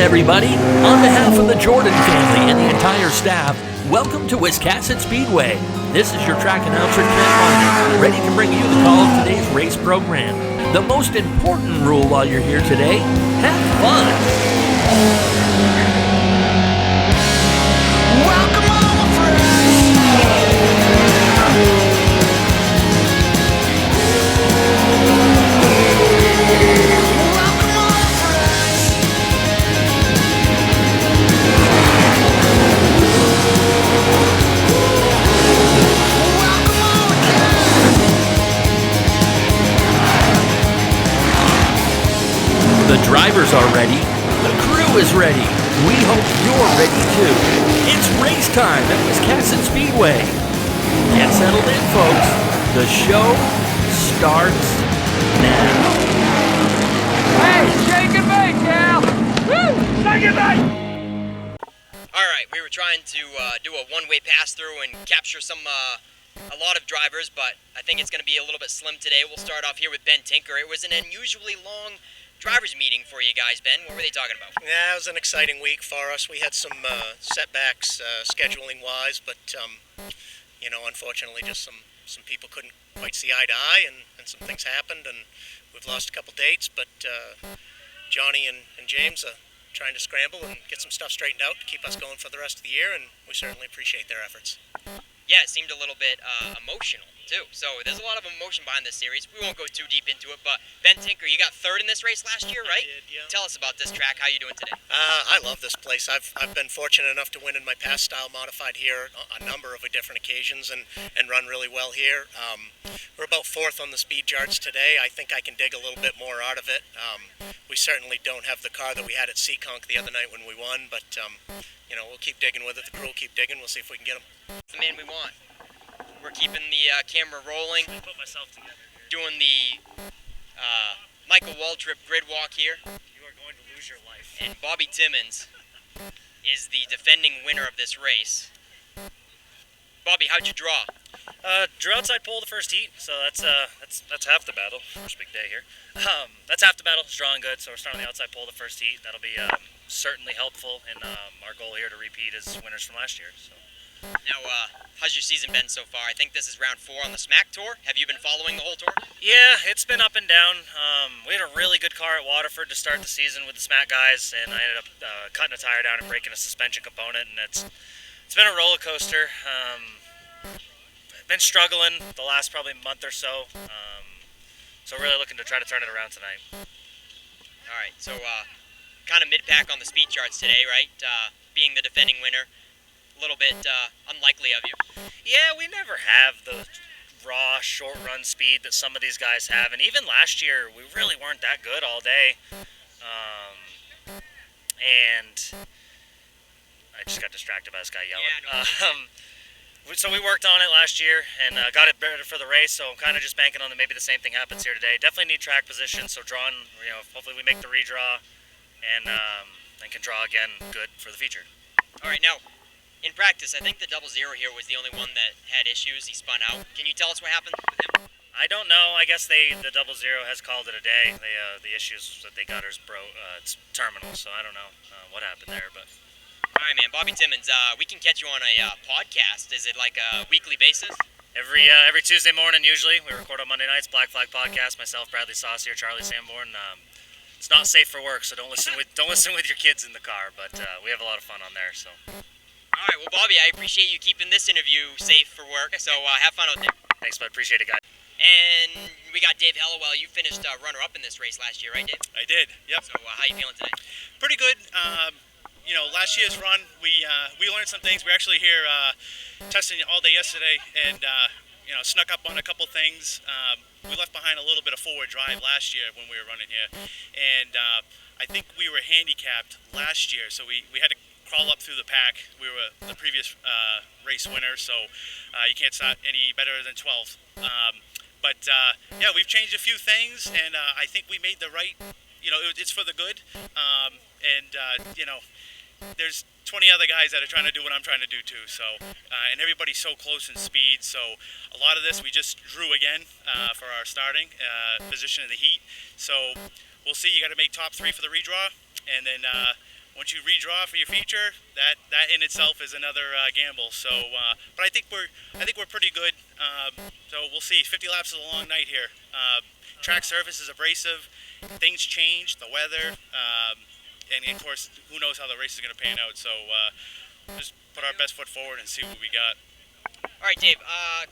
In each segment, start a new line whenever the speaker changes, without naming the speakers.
everybody. On behalf of the Jordan family and the entire staff, welcome to Wiscasset Speedway. This is your track announcer, Ken Martin, ready to bring you the call of today's race program. The most important rule while you're here today, have fun.
Welcome all my friends. Welcome all my friends. Welcome all again.
The drivers are ready. The crew is ready. We hope you're ready too. It's race time at Wiscasset Speedway. Get settled in, folks. The show starts now.
Hey, shake and bake, Cal! Woo! Shake and bake!
Alright, we were trying to do a one-way pass-through and capture a lot of drivers, but I think it's going to be a little bit slim today. We'll start off here with Ben Tinker. It was an unusually long drivers meeting for you guys, Ben. What were they talking about?
Yeah, it was an exciting week for us. We had some setbacks scheduling-wise, but, unfortunately just some people couldn't quite see eye to eye, and some things happened, and we've lost a couple dates, but Johnny and James are trying to scramble and get some stuff straightened out to keep us going for the rest of the year, and we certainly appreciate their efforts.
Yeah, it seemed a little bit emotional, too. So there's a lot of emotion behind this series. We won't go too deep into it, but Ben Tinker, you got third in this race last year, right?
I did, yeah.
Tell us about this track. How you doing today?
I love this place. I've been fortunate enough to win in my past style modified here a number of different occasions and run really well here. We're about fourth on the speed charts today. I think I can dig a little bit more out of it. We certainly don't have the car that we had at Seekonk the other night when we won, but we'll keep digging with it. The crew will keep digging. We'll see if we can get him.
It's the man we want. We're keeping the camera rolling.
I put myself together here.
Doing the Michael Waltrip grid walk here.
You are going to lose your life.
And Bobby Timmons is the defending winner of this race. Bobby, how'd you draw?
Drew outside pole the first heat, so that's half the battle. First big day here. That's half the battle. It's drawing good, so we're starting on the outside pole the first heat. That'll be certainly helpful in our goal here to repeat as winners from last year. So.
Now, how's your season been so far? I think this is round 4 on the SMAC tour. Have you been following the whole tour?
Yeah, it's been up and down. We had a really good car at Waterford to start the season with the SMAC guys, and I ended up cutting a tire down and breaking a suspension component, and it's been a roller coaster. I've been struggling the last probably month or so, so really looking to try to turn it around tonight.
All right, so kind of mid-pack on the speed charts today, right? Being the defending winner. A little bit unlikely of you.
Yeah, we never have the raw short-run speed that some of these guys have, and even last year we really weren't that good all day. And I just got distracted by this guy yelling.
Yeah, no.
So we worked on it last year and got it better for the race, so I'm kind of just banking on that maybe the same thing happens here today. Definitely need track position, so drawing, hopefully we make the redraw and can draw again good for the feature.
All right, now, in practice, I think the 00 here was the only one that had issues. He spun out. Can you tell us what happened with him?
I don't know. I guess the 00 has called it a day. The issues that they got is it's terminal, so I don't know what happened there. But
all right, man. Bobby Timmons, we can catch you on a podcast. Is it like a weekly basis?
Every Tuesday morning, usually. We record on Monday nights, Black Flag Podcast. Myself, Bradley Saucier, Charlie Sanborn. It's not safe for work, so don't listen with your kids in the car. But we have a lot of fun on there. So.
All right, well, Bobby, I appreciate you keeping this interview safe for work, so have fun out there.
Thanks, bud. Appreciate it, guys.
And we got Dave Hellowell. You finished runner-up in this race last year, right, Dave?
I did, yep.
So how you feeling today?
Pretty good. Last year's run, we learned some things. We were actually here testing all day yesterday and, snuck up on a couple things. We left behind a little bit of forward drive last year when we were running here. And I think we were handicapped last year, so we had to crawl up through the pack. We were the previous race winner, so you can't start any better than 12th. We've changed a few things, and I think we made the right, it's for the good. There's 20 other guys that are trying to do what I'm trying to do too, so, and everybody's so close in speed, so a lot of this we just drew again for our starting position in the heat, so we'll see. You got to make top 3 for the redraw, and then once you redraw for your feature, that in itself is another gamble. So, but I think we're pretty good. So we'll see. 50 laps is a long night here. Track surface is abrasive. Things change, the weather, and of course, who knows how the race is going to pan out. So just put our best foot forward and see what we got.
All right, Dave,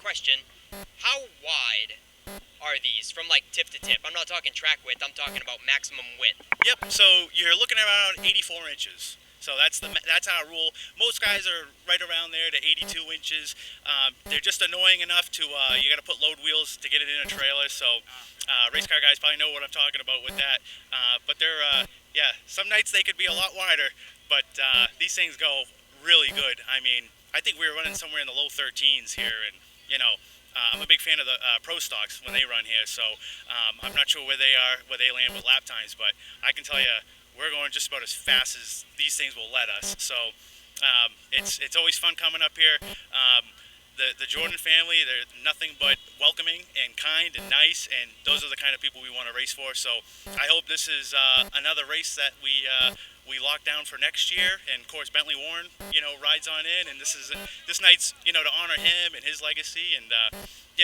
question. How wide are these from like tip to tip? I'm not talking track width, I'm talking about maximum width.
Yep, so you're looking at around 84 inches. So that's our rule. Most guys are right around there to 82 inches. They're just annoying enough to, you got to put load wheels to get it in a trailer. So race car guys probably know what I'm talking about with that. But they're, some nights they could be a lot wider, but these things go really good. I mean, I think we were running somewhere in the low 13s here, and I'm a big fan of the pro stocks when they run here, so I'm not sure where they land with lap times, but I can tell you we're going just about as fast as these things will let us. So it's always fun coming up here. The Jordan family, they're nothing but welcoming and kind and nice, and those are the kind of people we want to race for. So I hope this is another race that we lock down for next year. And of course Bentley Warren, rides on in, and this night's to honor him and his legacy, and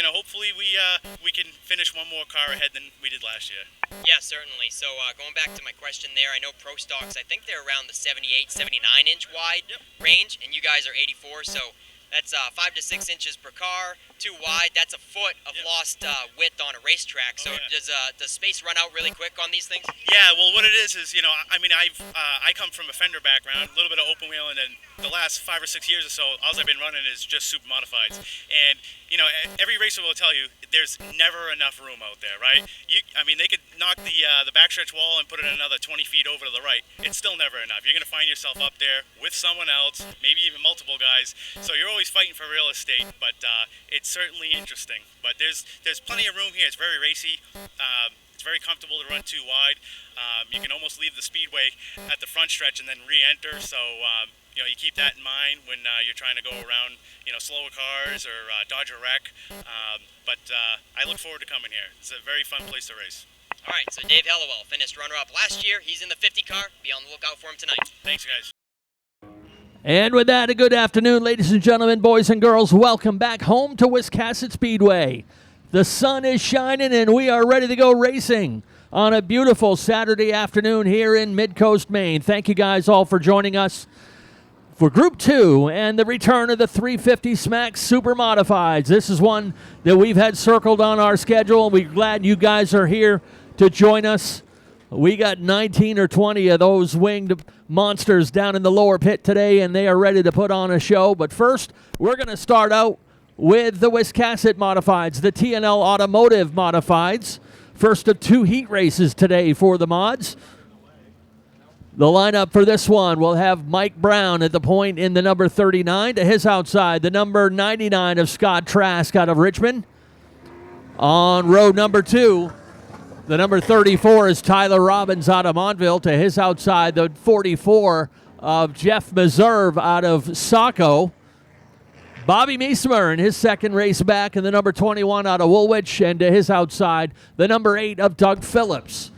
hopefully we can finish one more car ahead than we did last year.
Yeah, certainly. So going back to my question there, I know pro stocks, I think they're around the 78, 79 inch wide range, and you guys are 84, so that's 5 to 6 inches per car, too wide. That's a foot of lost width on a racetrack. So does space run out really quick on these things?
Yeah, well, what it is I come from a fender background, a little bit of open wheel, and then the last 5 or 6 years or so, all I've been running is just super modifieds. And every racer will tell you there's never enough room out there, right? They could knock the backstretch wall and put it another 20 feet over to the right. It's still never enough. You're going to find yourself up there with someone else, maybe even multiple guys. So you're always fighting for real estate, but it's certainly interesting. But there's plenty of room here. It's very racy. It's very comfortable to run too wide. You can almost leave the speedway at the front stretch and then re-enter. So you keep that in mind when you're trying to go around slower cars or dodge a wreck. But I look forward to coming here. It's a very fun place to race.
All right, so Dave Hellawell finished runner-up last year. He's in the 50 car. Be on the lookout for him tonight.
Thanks, guys.
And with that, a good afternoon, ladies and gentlemen, boys and girls. Welcome back home to Wiscasset Speedway. The sun is shining, and we are ready to go racing on a beautiful Saturday afternoon here in Mid-Coast, Maine. Thank you guys all for joining us for Group 2 and the return of the 350 SMAC Super Modifieds. This is one that we've had circled on our schedule. We're glad you guys are here to join us. We got 19 or 20 of those winged monsters down in the lower pit today, and they are ready to put on a show. But first, we're going to start out with the Wiscasset Modifieds, the TNL Automotive Modifieds. First of 2 heat races today for the mods. The lineup for this one will have Mike Brown at the point in the number 39. To his outside, the number 99 of Scott Trask out of Richmond. On row number 2, the number 34 is Tyler Robbins out of Montville. To his outside, the 44 of Jeff Meserve out of Saco. Bobby Meesmer in his second race back, and the number 21 out of Woolwich. And to his outside, the number 8 of Doug Phillips.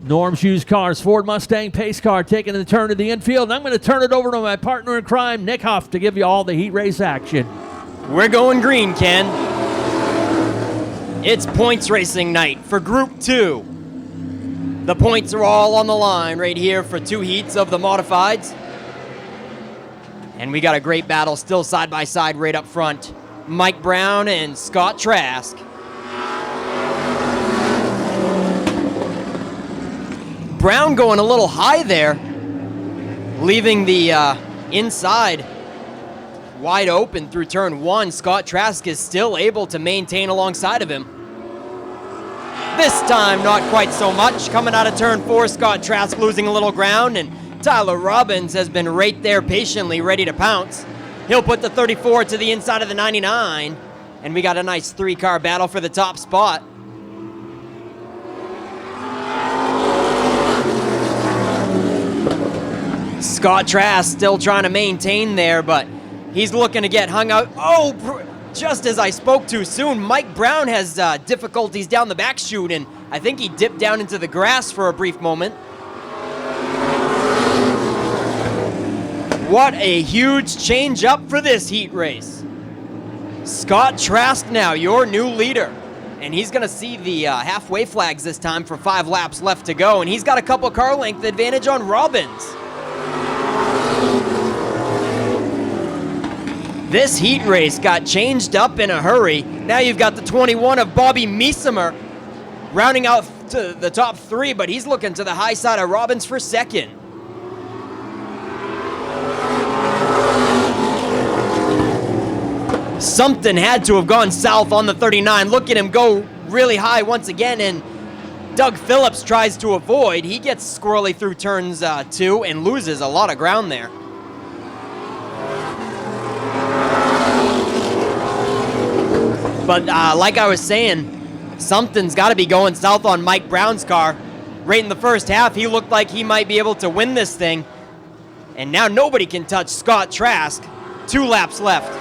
Norm's Used Cars, Ford Mustang Pace Car taking the turn to the infield. And I'm going to turn it over to my partner in crime, Nick Huff, to give you all the heat race action.
We're going green, Ken. It's points racing night for Group 2. The points are all on the line right here for 2 heats of the Modifieds. And we got a great battle still side by side right up front. Mike Brown and Scott Trask. Brown going a little high there, leaving the inside wide open through turn 1. Scott Trask is still able to maintain alongside of him. This time, not quite so much. Coming out of turn 4, Scott Trask losing a little ground, and Tyler Robbins has been right there patiently ready to pounce. He'll put the 34 to the inside of the 99, and we got a nice 3-car battle for the top spot. Scott Trask still trying to maintain there, but he's looking to get hung out. Oh, just as I spoke too soon, Mike Brown has difficulties down the back chute, and I think he dipped down into the grass for a brief moment. What a huge change up for this heat race. Scott Trask now, your new leader. And he's going to see the halfway flags this time for 5 laps left to go. And he's got a couple car length advantage on Robbins. This heat race got changed up in a hurry. Now you've got the 21 of Bobby Miesimer rounding out to the top 3, but he's looking to the high side of Robbins for second. Something had to have gone south on the 39. Look at him go really high once again, and Doug Phillips tries to avoid. He gets squirrely through turns 2 and loses a lot of ground there. But like I was saying, something's got to be going south on Mike Brown's car. Right in the first half, he looked like he might be able to win this thing. And now nobody can touch Scott Trask. 2 laps left.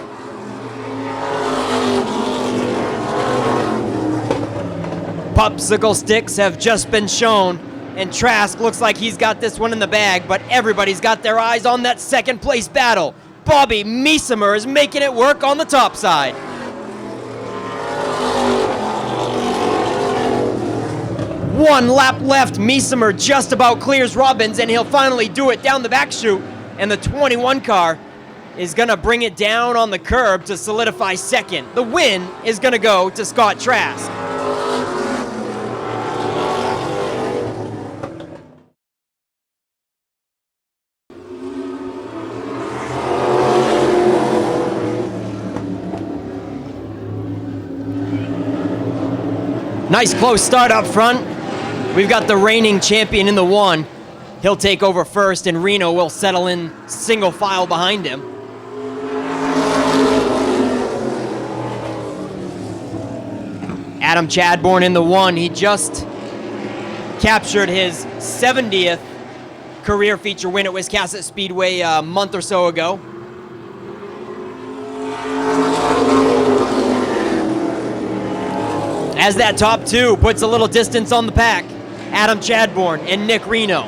Popsicle sticks have just been shown, and Trask looks like he's got this one in the bag, but everybody's got their eyes on that second place battle. Bobby Miesimer is making it work on the top side. One lap left. Miesimer just about clears Robbins, and he'll finally do it down the back chute, and the 21 car is going to bring it down on the curb to solidify second. The win is going to go to Scott Trask. Nice close start up front. We've got the reigning champion in the 1. He'll take over first, and Reno will settle in single file behind him. Adam Chadbourne in the 1. He just captured his 70th career feature win at Wiscasset Speedway a month or so ago. As that top 2 puts a little distance on the pack, Adam Chadbourne and Nick Reno.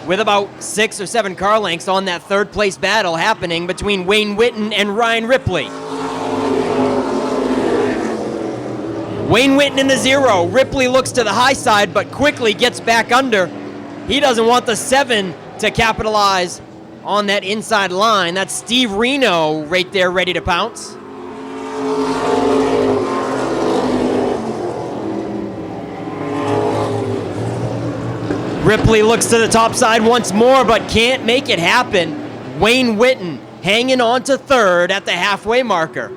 With about 6 or 7 car lengths on that third place battle happening between Wayne Whitten and Ryan Ripley. Wayne Whitten in the 0. Ripley looks to the high side but quickly gets back under. He doesn't want the 7 to capitalize on that inside line. That's Steve Reno right there ready to pounce. Ripley looks to the top side once more, but can't make it happen. Wayne Whitten hanging on to third at the halfway marker.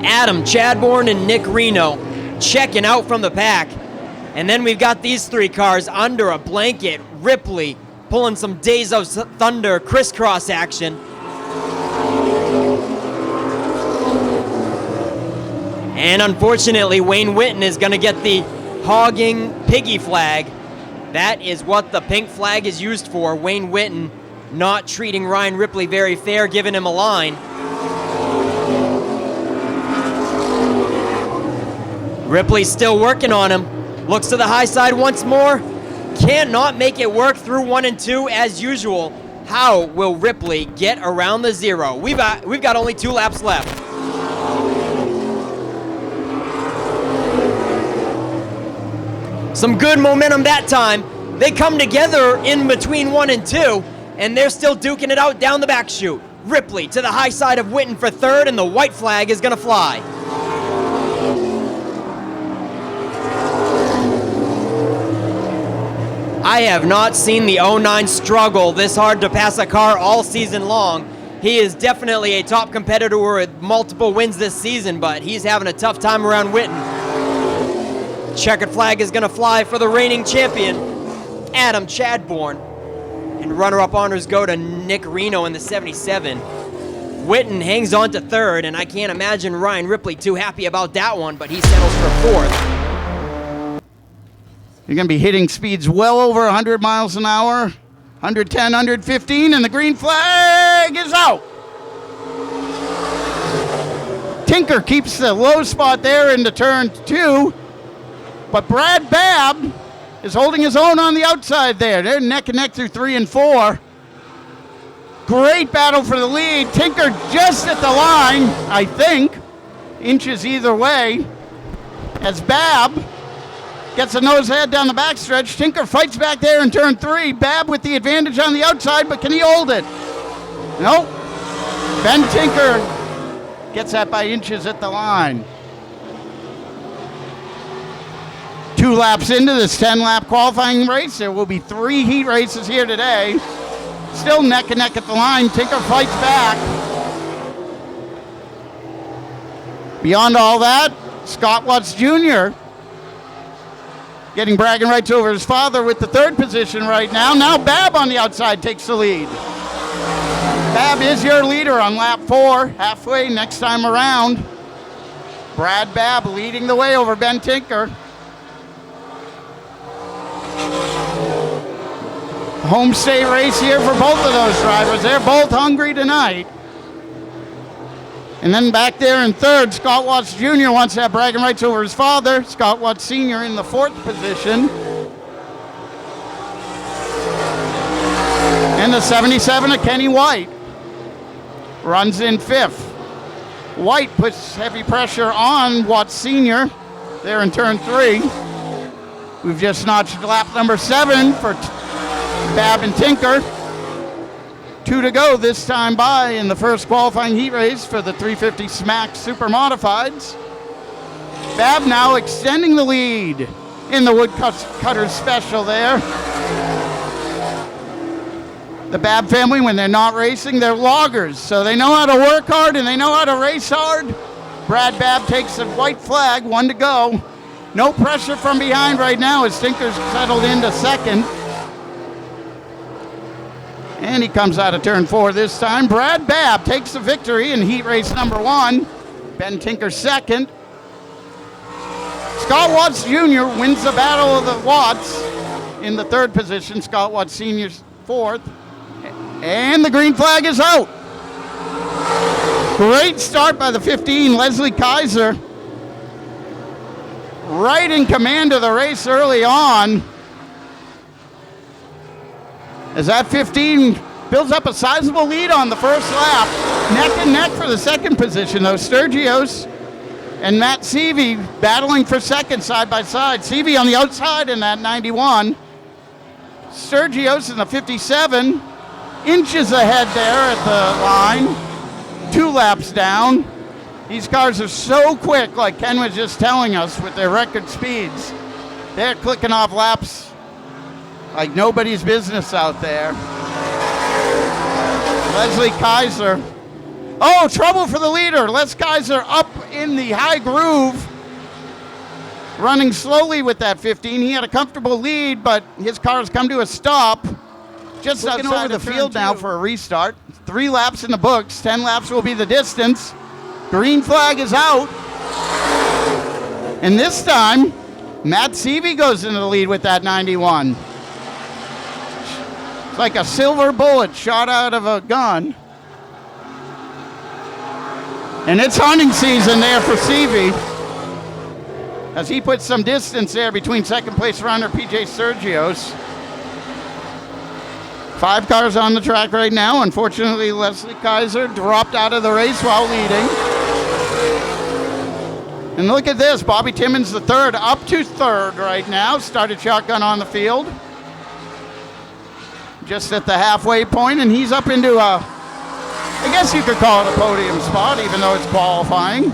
Adam Chadbourne and Nick Reno checking out from the pack. And then we've got these 3 cars under a blanket. Ripley pulling some Days of Thunder crisscross action. And unfortunately, Wayne Whitten is going to get the hogging piggy flag. That is what the pink flag is used for. Wayne Whitten not treating Ryan Ripley very fair, giving him a line. Ripley's still working on him. Looks to the high side once more. Cannot make it work through 1 and 2 as usual. How will Ripley get around the 0? We've got only 2 laps left. Some good momentum that time. They come together in between 1 and 2, and they're still duking it out down the back chute. Ripley to the high side of Whitten for third, and the white flag is going to fly. I have not seen the 09 struggle this hard to pass a car all season long. He is definitely a top competitor with multiple wins this season, but he's having a tough time around Whitten. Checkered flag is going to fly for the reigning champion, Adam Chadbourne. And runner-up honors go to Nick Reno in the 77. Whitten hangs on to third, and I can't imagine Ryan Ripley too happy about that one, but he settles for fourth.
You're going to be hitting speeds well over 100 miles an hour, 110, 115, and the green flag is out. Tinker keeps the low spot there into turn 2. But Brad Babb is holding his own on the outside there. They're neck and neck through 3 and 4. Great battle for the lead. Tinker just at the line, I think. Inches either way. As Babb gets a nose ahead down the backstretch. Tinker fights back there in turn 3. Babb with the advantage on the outside, but can he hold it? Nope. Ben Tinker gets that by inches at the line. 2 laps into this 10-lap qualifying race. There will be 3 heat races here today. Still neck and neck at the line. Tinker fights back. Beyond all that, Scott Watts Jr. getting bragging rights over his father with the 3rd position right now. Now Babb on the outside takes the lead. Babb is your leader on lap 4, halfway next time around. Brad Babb leading the way over Ben Tinker. Home state race here for both of those drivers. They're both hungry tonight. And then back there in 3rd, Scott Watts Jr. wants to have bragging rights over his father. Scott Watts Sr. in the 4th position. And the 77 of Kenny White runs in 5th. White puts heavy pressure on Watts Sr. there in turn 3. We've just notched lap number 7 for Babb and Tinker. 2 to go this time by in the first qualifying heat race for the 350 SMAC Super Modifieds. Babb now extending the lead in the Woodcutters Special there. The Babb family, when they're not racing, they're loggers, so they know how to work hard and they know how to race hard. Brad Babb takes a white flag, 1 to go. No pressure from behind right now as Tinker's settled into 2nd. And he comes out of turn 4 this time. Brad Babb takes the victory in heat race number 1. Ben Tinker 2nd. Scott Watts Jr. wins the battle of the Watts in the 3rd position. Scott Watts Sr. 4th. And the green flag is out. Great start by the 15, Leslie Kaiser. Right in command of the race early on. As that 15 builds up a sizable lead on the first lap. Neck and neck for the 2nd position, though. Sturgios and Matt Seavey battling for 2nd side by side. Seavey on the outside in that 91. Sturgios in the 57. Inches ahead there at the line. 2 laps down. These cars are so quick, like Ken was just telling us, with their record speeds. They're clicking off laps like nobody's business out there. Leslie Kaiser. Oh, trouble for the leader. Les Kaiser up in the high groove. Running slowly with that 15. He had a comfortable lead, but his car's come to a stop. Just looking outside over the field now for a restart. 3 laps in the books. 10 laps will be the distance. Green flag is out. And this time, Matt Seavey goes into the lead with that 91. It's like a silver bullet shot out of a gun. And it's hunting season there for Seavey, as he puts some distance there between 2nd place runner PJ Sergios. 5 cars on the track right now. Unfortunately, Leslie Kaiser dropped out of the race while leading. And look at this, Bobby Timmons the 3rd, up to 3rd right now. Started shotgun on the field. Just at the halfway point, and he's up into a, I guess you could call it a podium spot, even though it's qualifying.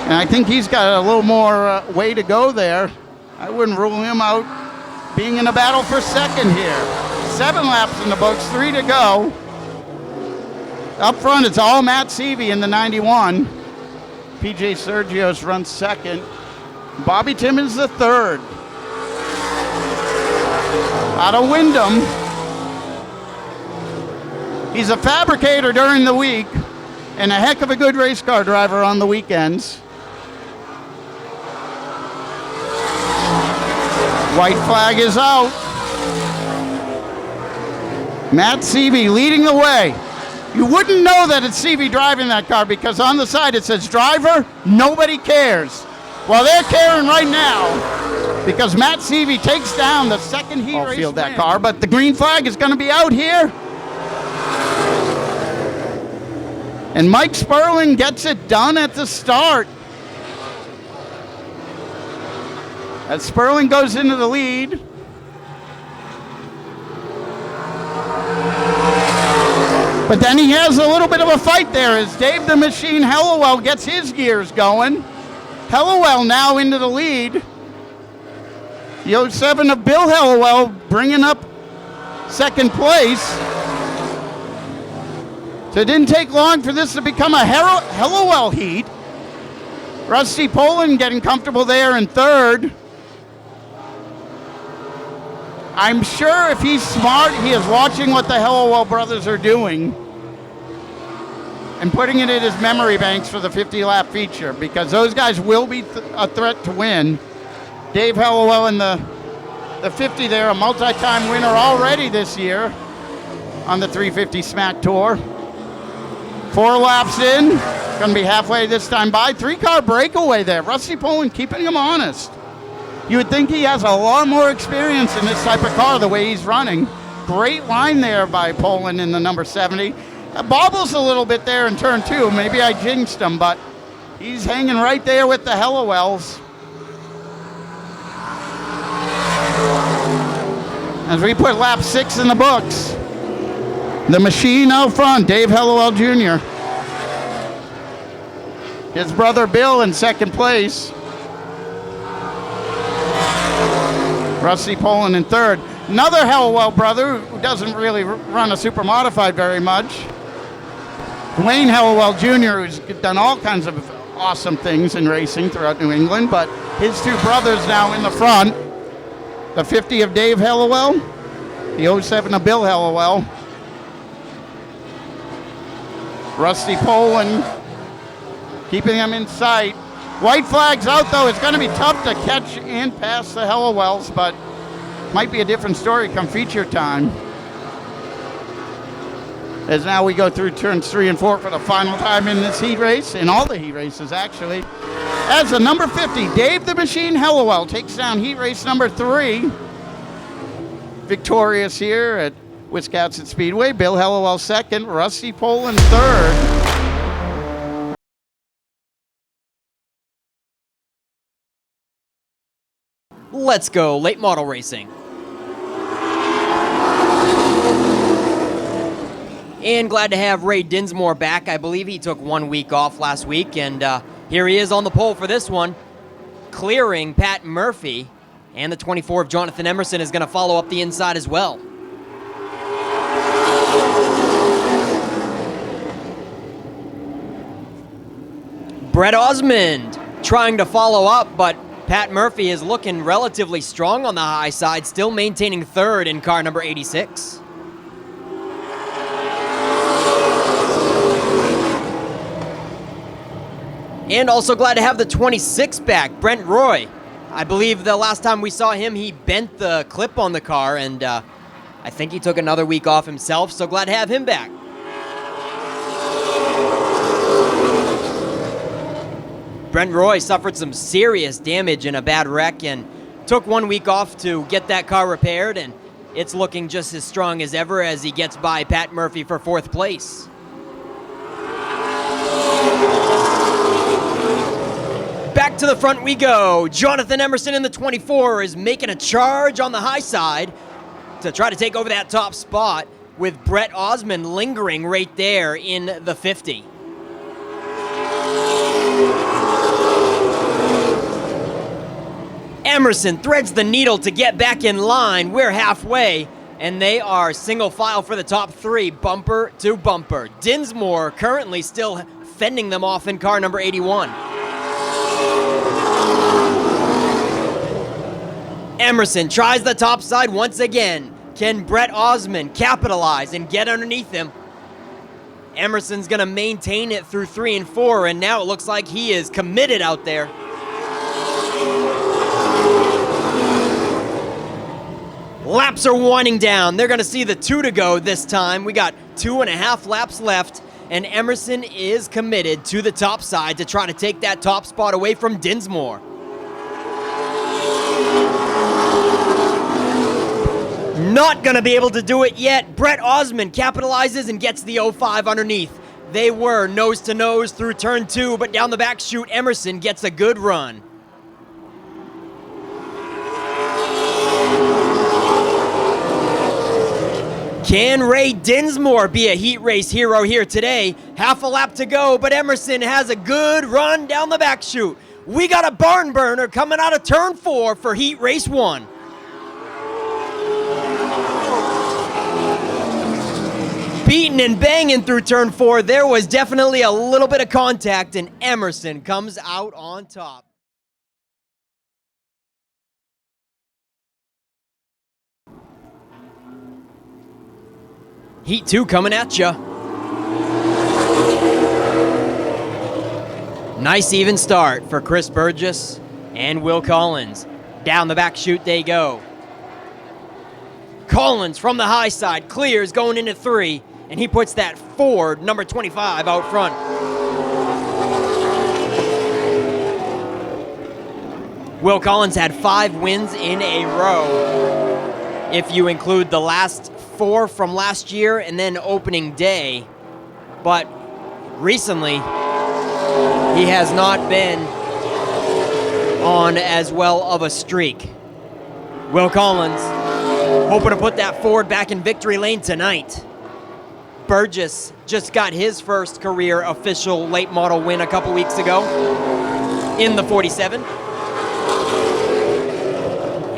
And I think he's got a little more way to go there. I wouldn't rule him out being in a battle for 2nd here. 7 laps in the books, 3 to go. Up front, it's all Matt Seavey in the 91. PJ Sergios runs 2nd. Bobby Timmons the 3rd. Out of Wyndham. He's a fabricator during the week and a heck of a good race car driver on the weekends. White flag is out. Matt Seavey leading the way. You wouldn't know that it's CV driving that car because on the side it says driver, nobody cares. Well, they're caring right now because Matt Seavey takes down the second heat race field that car, but the green flag is going to be out here. And Mike Sperling gets it done at the start. As Sperling goes into the lead. But then he has a little bit of a fight there as Dave the Machine Hellowell gets his gears going. Hellowell now into the lead. The 07 of Bill Hellowell bringing up second place. So it didn't take long for this to become a Hellowell heat. Rusty Poland getting comfortable there in third. I'm sure if he's smart, he is watching what the Hellowell brothers are doing and putting it in his memory banks for the 50-lap feature because those guys will be a threat to win. Dave Hellowell in the 50 there, a multi-time winner already this year on the 350 SMAC Tour. 4 laps in, going to be halfway this time by. 3-car breakaway there. Rusty Poland keeping him honest. You would think he has a lot more experience in this type of car the way he's running. Great line there by Poland in the number 70. Bobbles a little bit there in turn 2. Maybe I jinxed him, but he's hanging right there with the Hellowells. As we put lap 6 in the books. The machine out front, Dave Hellowell Jr. His brother Bill in second place. Rusty Poland in third. Another Hellowell brother who doesn't really run a super modified very much. Dwayne Hellowell Jr., who's done all kinds of awesome things in racing throughout New England, but his 2 brothers now in the front. The 50 of Dave Hellowell, the 07 of Bill Hellowell. Rusty Poland keeping them in sight. White flag's out, though. It's going to be tough to catch and pass the Hellowells, but might be a different story come feature time. As now we go through turns 3 and 4 for the final time in this heat race, in all the heat races, actually. As the number 50, Dave the Machine Hellowell takes down heat race number 3. Victorious here at Wisconsin Speedway. Bill Hellowell second, Rusty Poland third.
Let's go late model racing. And glad to have Ray Dinsmore back. I believe he took 1 week off last week, and here he is on the pole for this one, clearing Pat Murphy. And the 24 of Jonathan Emerson is going to follow up the inside as well. Brett Osmond trying to follow up, but Pat Murphy is looking relatively strong on the high side, still maintaining third in car number 86. And also glad to have the 26 back, Brent Roy. I believe the last time we saw him, he bent the clip on the car, and I think he took another week off himself, so glad to have him back. Brent Roy suffered some serious damage in a bad wreck and took 1 week off to get that car repaired, and it's looking just as strong as ever as he gets by Pat Murphy for 4th place. Back to the front we go. Jonathan Emerson in the 24 is making a charge on the high side to try to take over that top spot, with Brett Osmond lingering right there in the 50. Emerson threads the needle to get back in line. We're halfway, and they are single file for the top 3, bumper to bumper. Dinsmore currently still fending them off in car number 81. Emerson tries the top side once again. Can Brett Osmond capitalize and get underneath him? Emerson's going to maintain it through 3 and 4, and now it looks like he is committed out there. Laps are winding down. They're going to see the 2 to go this time. We got 2.5 laps left, and Emerson is committed to the top side to try to take that top spot away from Dinsmore. Not going to be able to do it yet. Brett Osmond capitalizes and gets the 05 underneath. They were nose to nose through turn 2, but down the back chute, Emerson gets a good run. Can Ray Dinsmore be a heat race hero here today? Half a lap to go, but Emerson has a good run down the back chute. We got a barn burner coming out of turn 4 for heat race 1. Beating and banging through turn 4, there was definitely a little bit of contact, and Emerson comes out on top. Heat 2 coming at ya. Nice even start for Chris Burgess and Will Collins. Down the back chute they go. Collins from the high side clears going into 3, and he puts that Ford number 25 out front. Will Collins had 5 wins in a row, if you include the last 4 from last year and then opening day. But recently, he has not been on as well of a streak. Will Collins hoping to put that Ford back in victory lane tonight. Burgess just got his first career official late model win a couple weeks ago in the 47.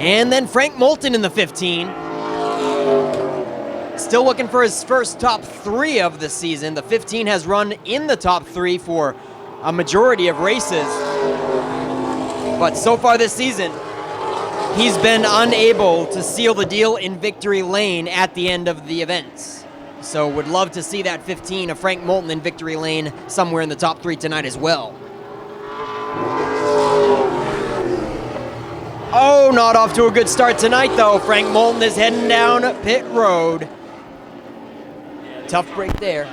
And then Frank Moulton in the 15. Still looking for his first top 3 of the season. The 15 has run in the top 3 for a majority of races. But so far this season, he's been unable to seal the deal in victory lane at the end of the events. So would love to see that 15 of Frank Moulton in victory lane somewhere in the top 3 tonight as well. Oh, not off to a good start tonight though. Frank Moulton is heading down pit road. Tough break there.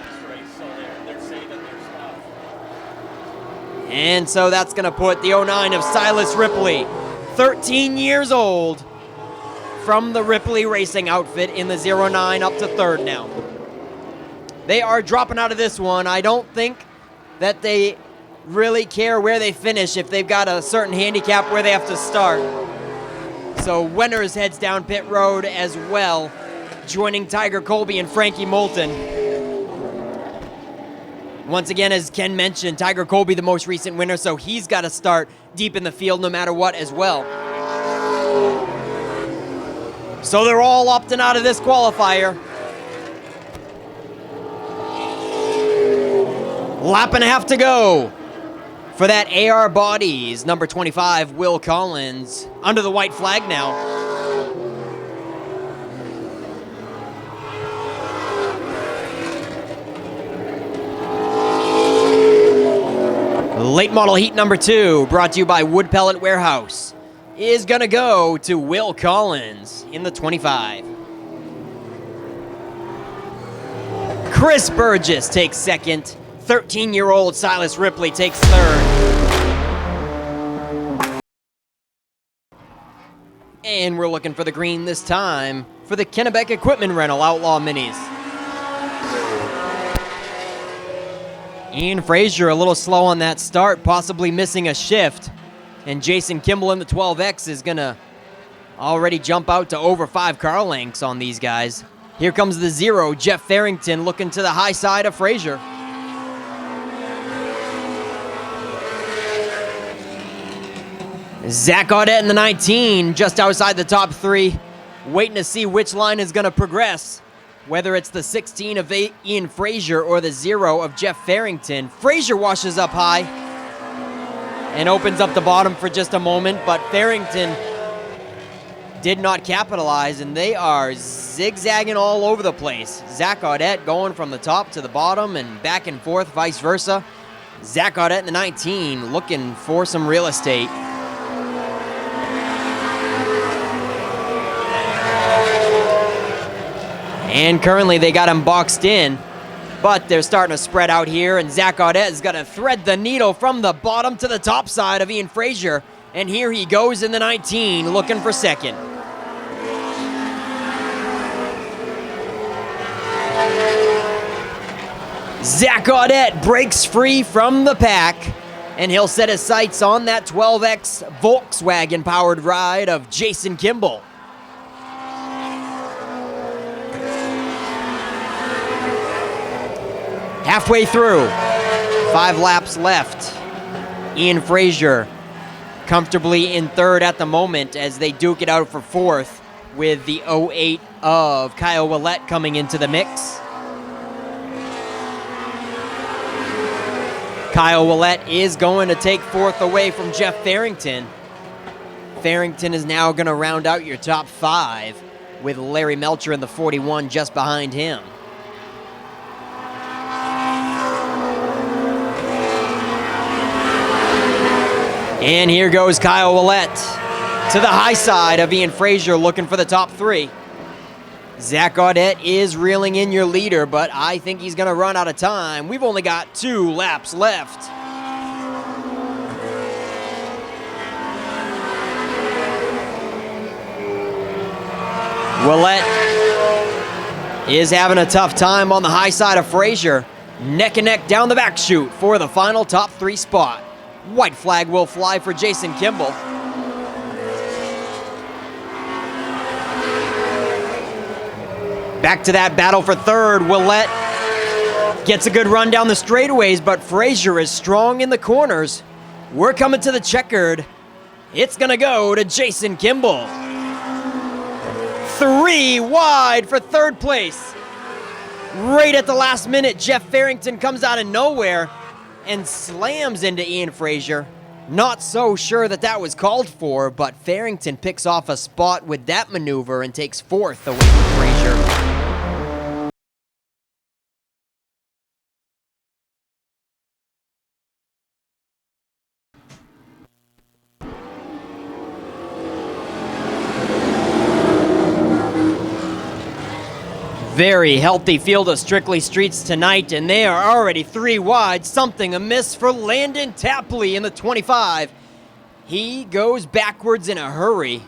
And so that's going to put the 09 of Silas Ripley, 13 years old, from the Ripley Racing outfit in the 09 up to 3rd now. They are dropping out of this one. I don't think that they really care where they finish if they've got a certain handicap where they have to start. So Wenners heads down pit road as well, joining Tiger Colby and Frankie Moulton. Once again, as Ken mentioned, Tiger Colby the most recent winner, so he's got to start deep in the field no matter what as well. So they're all opting out of this qualifier. Lap and a half to go for that AR Bodies, number 25, Will Collins, under the white flag now. Late model heat number 2, brought to you by Wood Pellet Warehouse, is going to go to Will Collins in the 25. Chris Burgess takes 2nd. 13-year-old Silas Ripley takes 3rd. And we're looking for the green this time for the Kennebec Equipment Rental Outlaw Minis. Ian Frazier a little slow on that start, possibly missing a shift. And Jason Kimball in the 12X is going to already jump out to over 5 car lengths on these guys. Here comes the 0, Jeff Farrington looking to the high side of Frazier. Zach Audette in the 19, just outside the top 3, waiting to see which line is going to progress, whether it's the 16 of Ian Frazier or the 0 of Jeff Farrington. Frazier washes up high and opens up the bottom for just a moment, but Farrington did not capitalize, and they are zigzagging all over the place. Zach Audette going from the top to the bottom and back and forth, vice versa. Zach Audette in the 19 looking for some real estate. And currently they got him boxed in, but they're starting to spread out here, and Zach Audette is going to thread the needle from the bottom to the top side of Ian Frazier. And here he goes in the 19, looking for second. Zach Audette breaks free from the pack, and he'll set his sights on that 12X Volkswagen-powered ride of Jason Kimball. Halfway through, 5 laps left. Ian Frazier comfortably in third at the moment as they duke it out for fourth with the 08 of Kyle Willett coming into the mix. Kyle Willett is going to take fourth away from Jeff Farrington. Farrington is now going to round out your top 5 with Larry Melcher in the 41 just behind him. And here goes Kyle Willett to the high side of Ian Frazier looking for the top 3. Zach Audette is reeling in your leader, but I think he's going to run out of time. We've only got 2 laps left. Willett is having a tough time on the high side of Frazier. Neck and neck down the back chute for the final top 3 spot. White flag will fly for Jason Kimball. Back to that battle for third. Willett gets a good run down the straightaways, but Frazier is strong in the corners. We're coming to the checkered. It's going to go to Jason Kimball. 3 wide for third place. Right at the last minute, Jeff Farrington comes out of nowhere and slams into Ian Frazier. Not so sure that that was called for, but Farrington picks off a spot with that maneuver and takes fourth away from Frazier. Very healthy field of Strictly Streets tonight, and they are already 3 wide. Something amiss for Landon Tapley in the 25. He goes backwards in a hurry,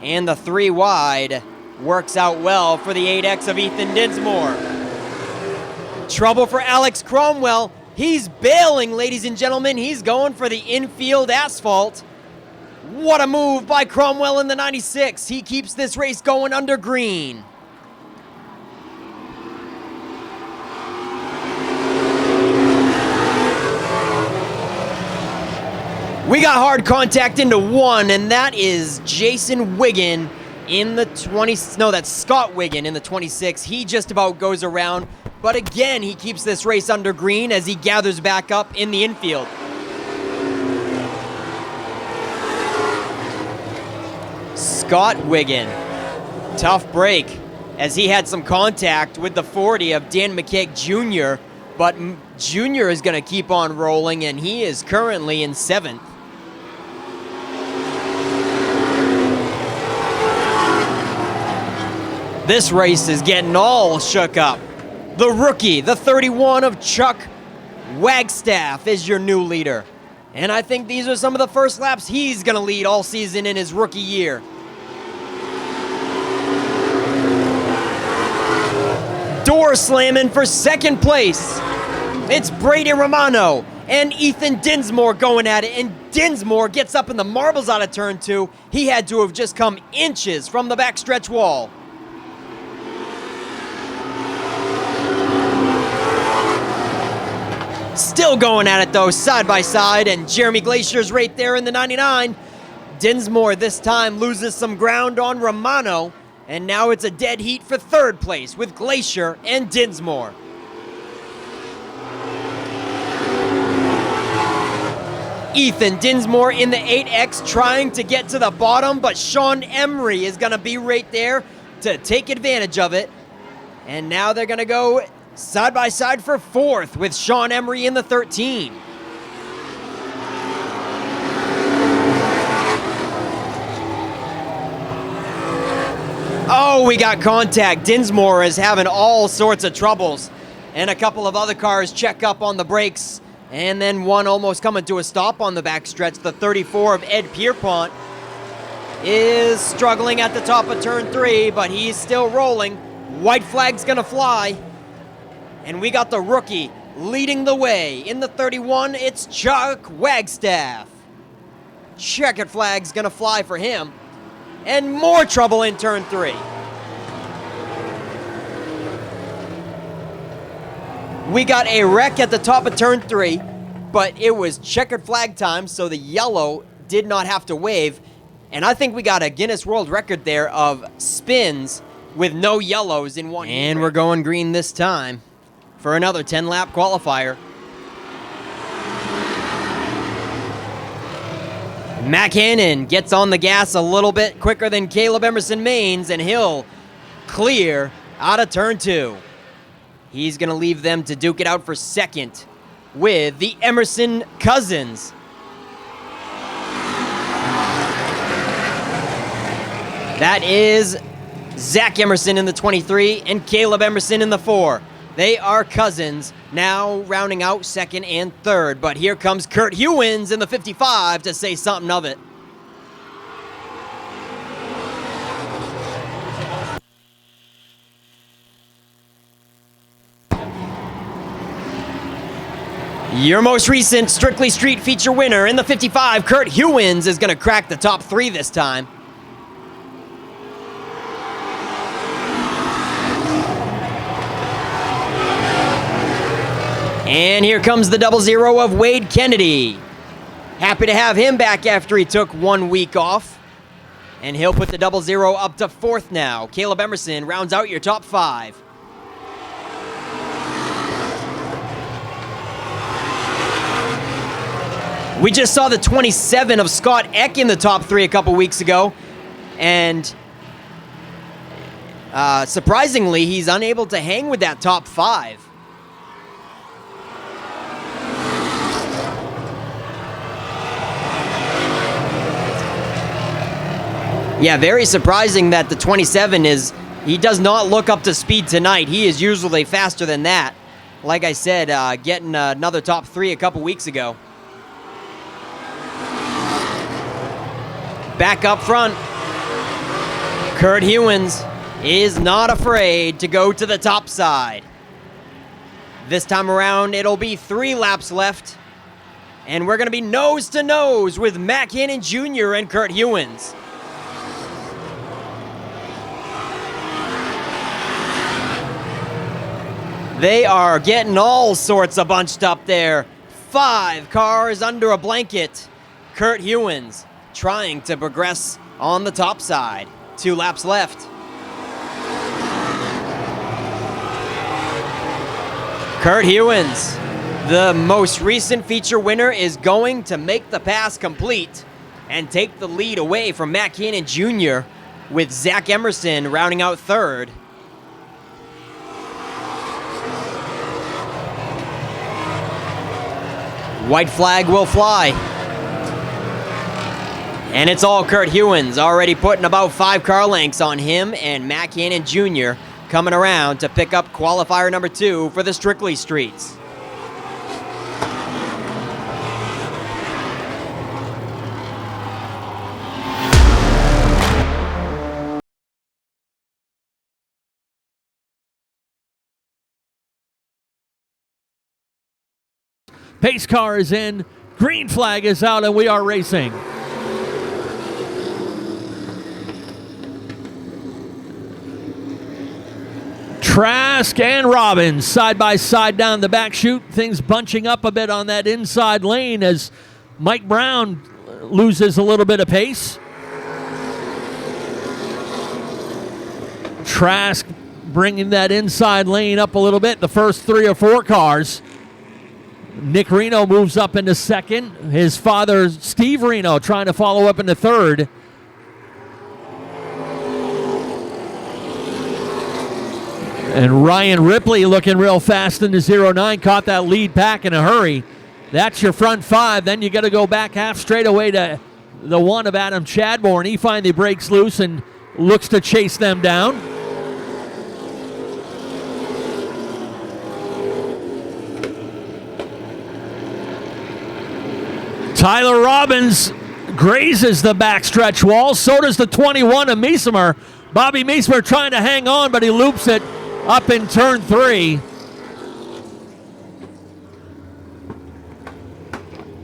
and the 3 wide works out well for the 8X of Ethan Dinsmore. Trouble for Alex Cromwell. He's bailing, ladies and gentlemen. He's going for the infield asphalt. What a move by Cromwell in the 96. He keeps this race going under green. We got hard contact into 1, and that is Jason Wiggin in the 20. No, that's Scott Wiggin in the 26. He just about goes around, but again, he keeps this race under green as he gathers back up in the infield. Scott Wiggin, tough break as he had some contact with the 40 of Dan McKeag Jr., but Jr. is going to keep on rolling, and he is currently in 7th. This race is getting all shook up. The rookie, the 31 of Chuck Wagstaff is your new leader. And I think these are some of the first laps he's going to lead all season in his rookie year. Door slamming for second place. It's Brady Romano and Ethan Dinsmore going at it, and Dinsmore gets up in the marbles out of turn 2. He had to have just come inches from the backstretch wall. Still going at it though, side by side, and Jeremy Glacier's right there in the 99. Dinsmore this time loses some ground on Romano, and now it's a dead heat for third place with Glacier and Dinsmore. Ethan Dinsmore in the 8X trying to get to the bottom, but Sean Emery is going to be right there to take advantage of it. And now they're going to go side by side for fourth with Sean Emery in the 13. Oh, we got contact. Dinsmore is having all sorts of troubles. And a couple of other cars check up on the brakes. And then one almost coming to a stop on the backstretch. The 34 of Ed Pierpont is struggling at the top of turn 3, but he's still rolling. White flag's gonna fly. And we got the rookie leading the way. In the 31, it's Chuck Wagstaff. Checkered flag's gonna fly for him. And more trouble in turn 3. We got a wreck at the top of turn 3, but it was checkered flag time, so the yellow did not have to wave. And I think we got a Guinness World Record there of spins with no yellows in one. And we're going green this time for another 10-lap qualifier. Mac Hannon gets on the gas a little bit quicker than Caleb Emerson Maines, and he'll clear out of turn 2. He's going to leave them to duke it out for second with the Emerson cousins. That is Zach Emerson in the 23 and Caleb Emerson in the 4. They are cousins, now rounding out second and third. But here comes Kurt Hewins in the 55 to say something of it. Your most recent Strictly Street feature winner in the 55, Kurt Hewins, is going to crack the top 3 this time. And here comes the 00 of Wade Kennedy. Happy to have him back after he took 1 week off. And he'll put the 00 up to 4th now. Caleb Emerson rounds out your top 5. We just saw the 27 of Scott Eck in the top 3 a couple weeks ago. And surprisingly, he's unable to hang with that top 5. Yeah, very surprising that the 27 he does not look up to speed tonight. He is usually faster than that. Like I said, getting another top 3 a couple weeks ago. Back up front, Kurt Hewins is not afraid to go to the top side. This time around, it'll be 3 laps left, and we're going to be nose to nose with Mac Hannon Jr. and Kurt Hewins. They are getting all sorts of bunched up there. 5 cars under a blanket. Kurt Hewins trying to progress on the top side. 2 laps left. Kurt Hewins, the most recent feature winner, is going to make the pass complete and take the lead away from Mac Hannon Jr. with Zach Emerson rounding out 3rd. White flag will fly. And it's all Kurt Hewins, already putting about 5 car lengths on him and Mac Hannon Jr. coming around to pick up qualifier number 2 for the Strictly Streets.
Pace car is in, green flag is out, and we are racing. Trask and Robbins side by side down the back chute. Things bunching up a bit on that inside lane as Mike Brown loses a little bit of pace. Trask bringing that inside lane up a little bit. The first 3 or 4 cars. Nick Reno moves up into second. His father, Steve Reno, trying to follow up into third. And Ryan Ripley looking real fast in the 09. Caught that lead pack in a hurry. That's your front 5. Then you got to go back half straight away to the 1 of Adam Chadbourne. He finally breaks loose and looks to chase them down. Tyler Robbins grazes the backstretch wall. So does the 21 of Meismer. Bobby Meismer trying to hang on, but he loops it up in turn 3.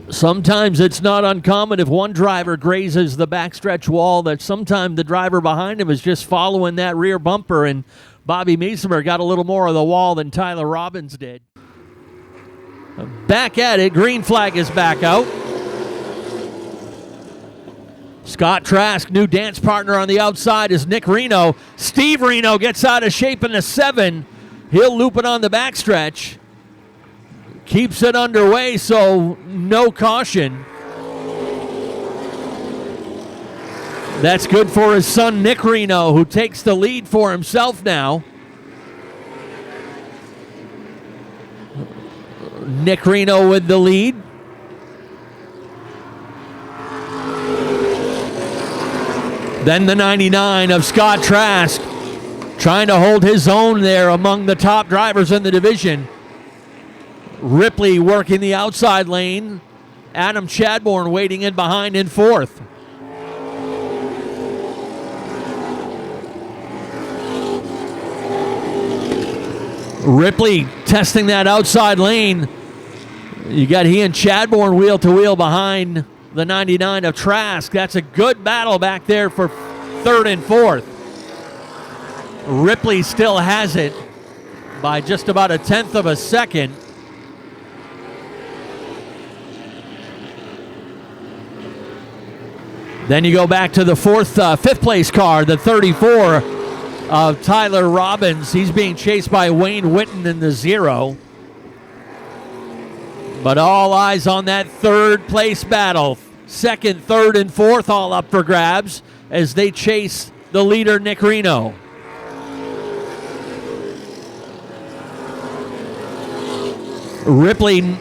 Sometimes it's not uncommon if one driver grazes the backstretch wall that sometimes the driver behind him is just following that rear bumper, and Bobby Meismer got a little more of the wall than Tyler Robbins did. Back at it, green flag is back out. Scott Trask, new dance partner on the outside is Nick Reno. Steve Reno gets out of shape in the 7. He'll loop it on the backstretch. Keeps it underway, so no caution. That's good for his son, Nick Reno, who takes the lead for himself now. Nick Reno with the lead. Then the 99 of Scott Trask, trying to hold his own there among the top drivers in the division. Ripley working the outside lane. Adam Chadbourne waiting in behind in 4th. Ripley testing that outside lane. You got he and Chadbourne wheel to wheel behind the 99 of Trask. That's a good battle back there for 3rd and 4th. Ripley still has it by just about 1/10 of a second. Then you go back to the 5th place car, the 34 of Tyler Robbins. He's being chased by Wayne Witten in the 0. But all eyes on that 3rd place battle. 2nd, 3rd, and 4th all up for grabs as they chase the leader, Nick Reno. Ripley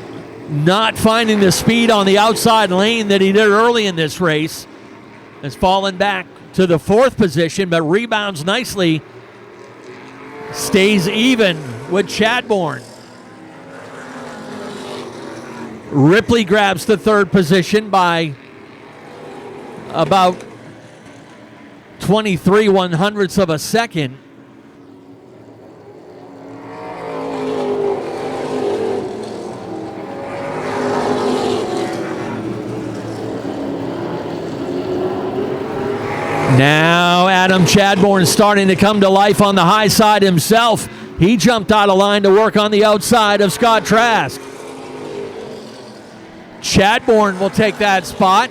not finding the speed on the outside lane that he did early in this race. Has fallen back to the 4th position, but rebounds nicely. Stays even with Chadbourne. Ripley grabs the 3rd position by about 23 1/100ths of a second. Now Adam Chadbourne starting to come to life on the high side himself. He jumped out of line to work on the outside of Scott Trask. Chadbourne will take that spot.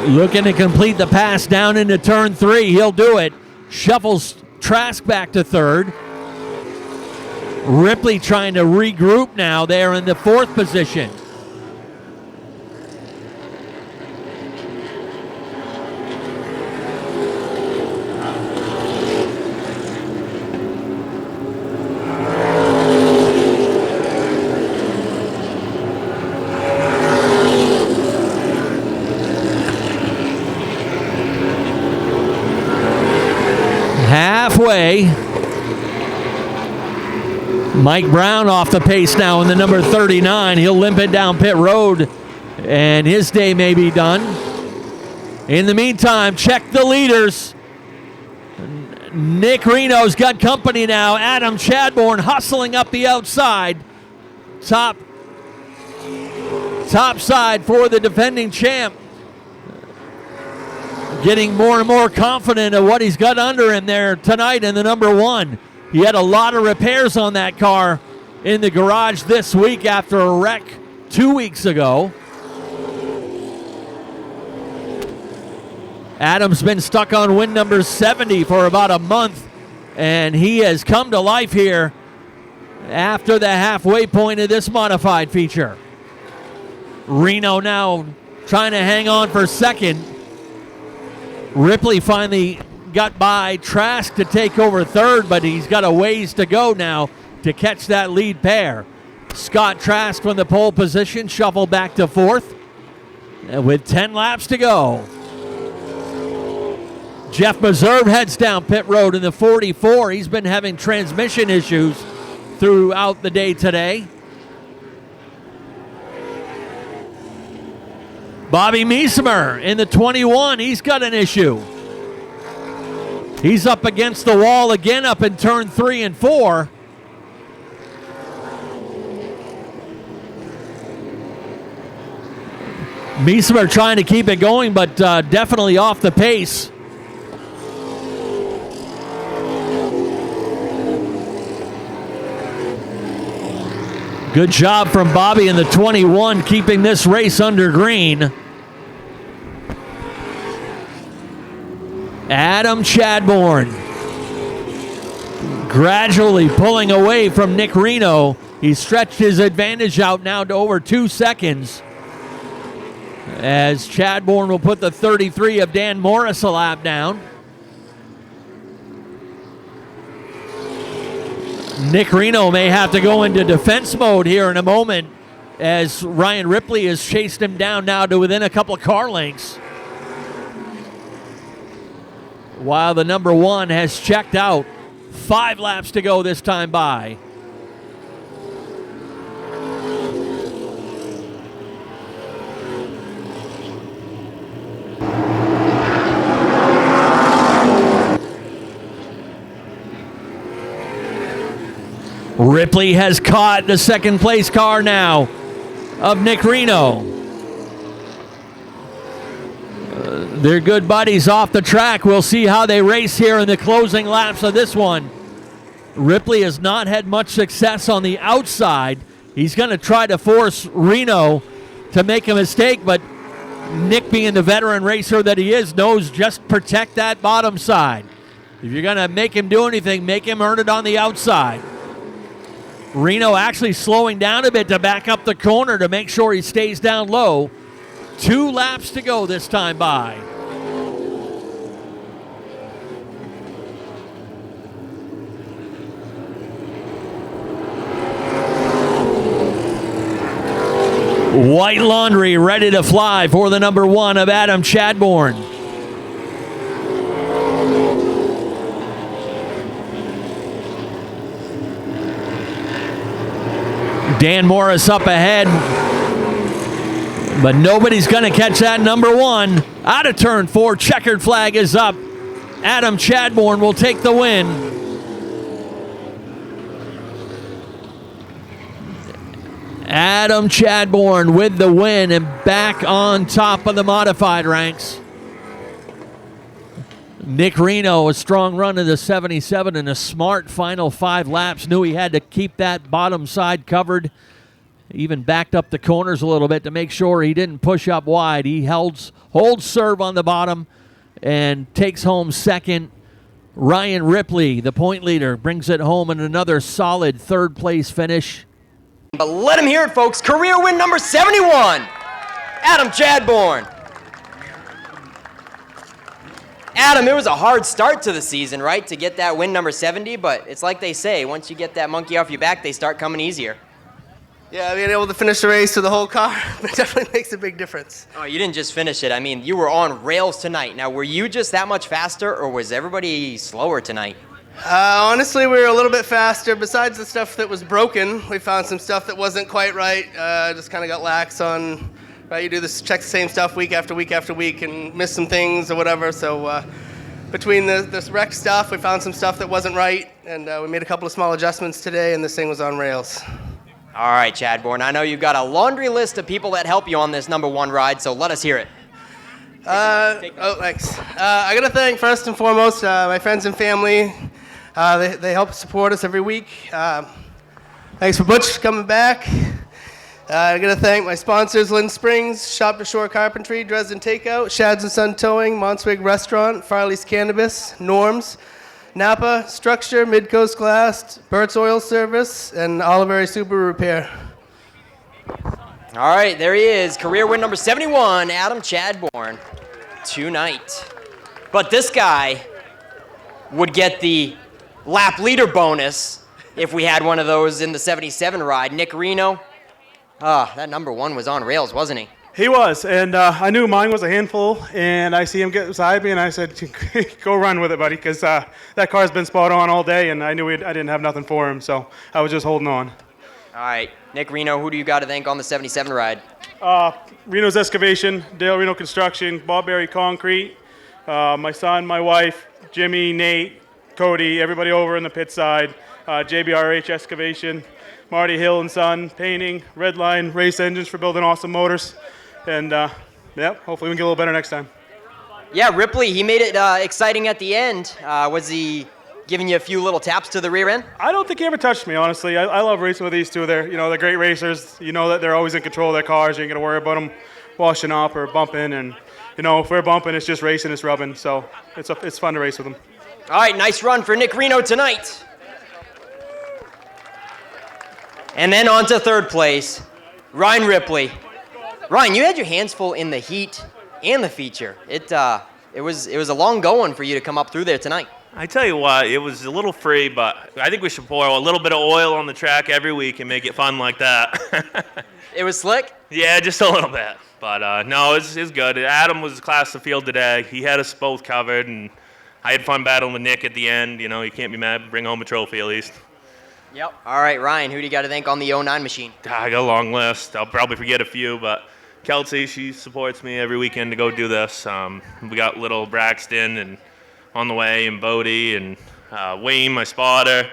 Looking to complete the pass down into turn 3. He'll do it. Shuffles Trask back to 3rd. Ripley trying to regroup now there in the 4th position. Halfway. Mike Brown off the pace now in the number 39. He'll limp it down pit road, and his day may be done. In the meantime, check the leaders. Nick Reno's got company now. Adam Chadbourne hustling up the outside. Top side for the defending champ. Getting more and more confident of what he's got under him there tonight in the number 1. He had a lot of repairs on that car in the garage this week after a wreck 2 weeks ago. Adam's been stuck on win number 70 for about a month, and he has come to life here after the halfway point of this modified feature. Reno now trying to hang on for 2nd. Ripley finally got by Trask to take over 3rd, but he's got a ways to go now to catch that lead pair. Scott Trask from the pole position, shuffle back to 4th. with 10 laps to go. Jeff Meserve heads down pit road in the 44. He's been having transmission issues throughout the day today. Bobby Meismer in the 21. He's got an issue. He's up against the wall again up in turn 3 and 4. Meismer trying to keep it going, but definitely off the pace. Good job from Bobby in the 21, keeping this race under green. Adam Chadbourne gradually pulling away from Nick Reno. He stretched his advantage out now to over 2 seconds, as Chadbourne will put the 33 of Dan Morris a lap down. Nick Reno may have to go into defense mode here in a moment, as Ryan Ripley has chased him down now to within a couple of car lengths, while the number 1 has checked out. 5 laps to go this time by. Ripley has caught the second place car now of Nick Reno. They're good buddies off the track. We'll see how they race here in the closing laps of this one. Ripley has not had much success on the outside. He's going to try to force Reno to make a mistake, but Nick, being the veteran racer that he is, knows just protect that bottom side. If you're going to make him do anything, make him earn it on the outside. Reno actually slowing down a bit to back up the corner to make sure he stays down low. 2 laps to go this time by. White laundry ready to fly for the number 1 of Adam Chadbourne. Dan Morris up ahead, but nobody's going to catch that number 1. Out of turn 4, checkered flag is up. Adam Chadbourne will take the win. Adam Chadbourne with the win and back on top of the modified ranks. Nick Reno, a strong run in the 77 and a smart final 5 laps. Knew he had to keep that bottom side covered. Even backed up the corners a little bit to make sure he didn't push up wide. He holds serve on the bottom and takes home second. Ryan Ripley, the point leader, brings it home in another solid 3rd place finish.
But let him hear it, folks. Career win number 71, Adam Chadbourne. Adam, it was a hard start to the season, right, to get that win number 70, but it's like they say, once you get that monkey off your back, they start coming easier.
Yeah, being able to finish the race with the whole car, it definitely makes a big difference.
Oh, you didn't just finish it. I mean, you were on rails tonight. Now, were you just that much faster, or was everybody slower tonight?
Honestly, we were a little bit faster. Besides the stuff that was broken, we found some stuff that wasn't quite right. Just kind of got lax on, right? You do this, check the same stuff week after week after week and miss some things or whatever. So between this wreck stuff, we found some stuff that wasn't right, and we made a couple of small adjustments today, and this thing was on rails.
All right, Chadbourne, I know you've got a laundry list of people that help you on this number 1 ride, so let us hear it.
Thanks. I got to thank, first and foremost, my friends and family. They help support us every week. Thanks for Butch coming back. I got to thank my sponsors, Lynn Springs, Shop to Shore Carpentry, Dresden Takeout, Shads and Son Towing, Monswig Restaurant, Farley's Cannabis, Norms, Napa, Structure, Midcoast Glass, Burt's Oil Service, and Oliver Subaru Repair.
All right, there he is. Career win number 71, Adam Chadbourne, tonight. But this guy would get the lap leader bonus if we had one of those in the 77 ride. Nick Reno, that number 1 was on rails, wasn't he?
He was, and I knew mine was a handful, and I see him get beside me, and I said, go run with it, buddy, because that car's been spot on all day, and I knew I didn't have nothing for him, so I was just holding on.
All right, Nick Reno, who do you got to thank on the 77 ride?
Reno's Excavation, Dale Reno Construction, Bob Berry Concrete, my son, my wife, Jimmy, Nate, Cody, everybody over in the pit side, JBRH Excavation, Marty Hill and Son, Painting, Redline, Race Engines for building awesome motors. And, hopefully we can get a little better next time.
Yeah, Ripley, he made it exciting at the end. Was he giving you a few little taps to the rear end?
I don't think he ever touched me, honestly. I love racing with these two. They're great racers. You know that they're always in control of their cars. You ain't got to worry about them washing up or bumping. And, if we're bumping, it's just racing, it's rubbing. So it's fun to race with them.
All right, nice run for Nick Reno tonight. And then on to third place, Ryan Ripley. Ryan, you had your hands full in the heat and the feature. It was a long going for you to come up through there tonight.
I tell you what, it was a little free, but I think we should pour a little bit of oil on the track every week and make it fun like that.
It was slick?
Yeah, just a little bit. But no, it's good. Adam was class of field today. He had us both covered, and I had fun battling with Nick at the end. You can't be mad. Bring home a trophy at least.
Yep. All right, Ryan, who do you got to thank on the 09 machine?
I got a long list. I'll probably forget a few, but Kelsey, she supports me every weekend to go do this. We got little Braxton and on the way, and Bodie, and Wayne, my spotter,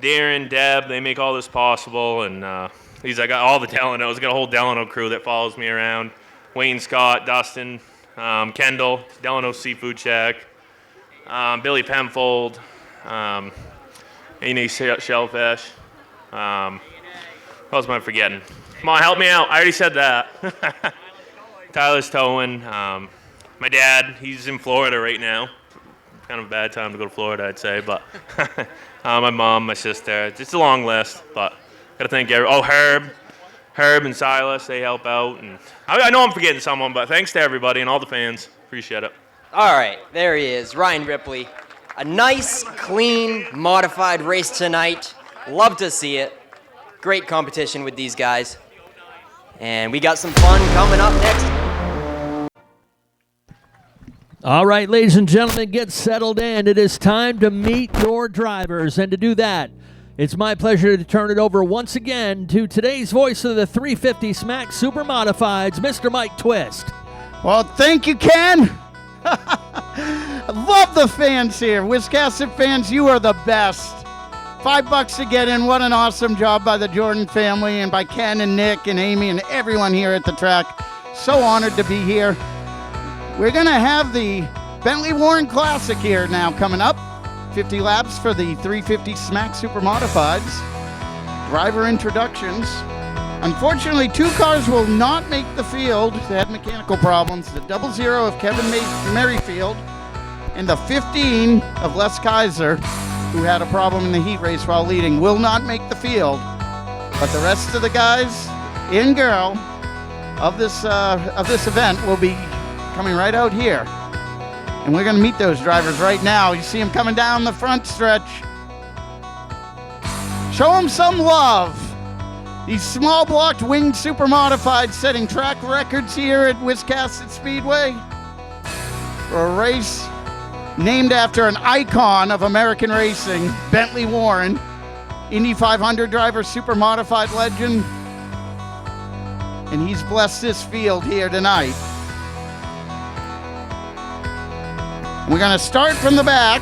Darren, Deb, they make all this possible, and I got all the Delanos. I got a whole Delano crew that follows me around. Wayne, Scott, Dustin, Kendall, Delano Seafood Shack, Billy Penfold, A&E Shellfish. What else am I forgetting? Come on, help me out. I already said that. Tyler's towing. My dad, he's in Florida right now. Kind of a bad time to go to Florida, I'd say. But my mom, my sister. It's a long list, but got to thank Herb and Silas. They help out. And I know I'm forgetting someone, but thanks to everybody and all the fans. Appreciate it.
All right, there he is, Ryan Ripley. A nice, clean, modified race tonight. Love to see it. Great competition with these guys. And we got some fun coming up next.
All right, ladies and gentlemen, get settled in. It is time to meet your drivers. And to do that, it's my pleasure to turn it over once again to today's voice of the 350 SMAC Super Modifieds, Mr. Mike Twist.
Well, thank you, Ken. I love the fans here. Wiscasset fans, you are the best. $5 to get in. What an awesome job by the Jordan family and by Ken and Nick and Amy and everyone here at the track. So honored to be here. We're going to have the Bentley Warren Classic here now coming up. 50 laps for the 350 SMAC Super Modifieds. Driver introductions. Unfortunately, 2 cars will not make the field. They had mechanical problems. The 00 of Kevin Merrifield and the 15 of Les Kaiser, who had a problem in the heat race while leading, will not make the field. But the rest of the guys and girl of this event will be coming right out here. And we're going to meet those drivers right now. You see them coming down the front stretch. Show them some love. These small blocked winged super modified setting track records here at Wiscasset Speedway for a race named after an icon of American racing, Bentley Warren, Indy 500 driver, super modified legend. And he's blessed this field here tonight. We're going to start from the back.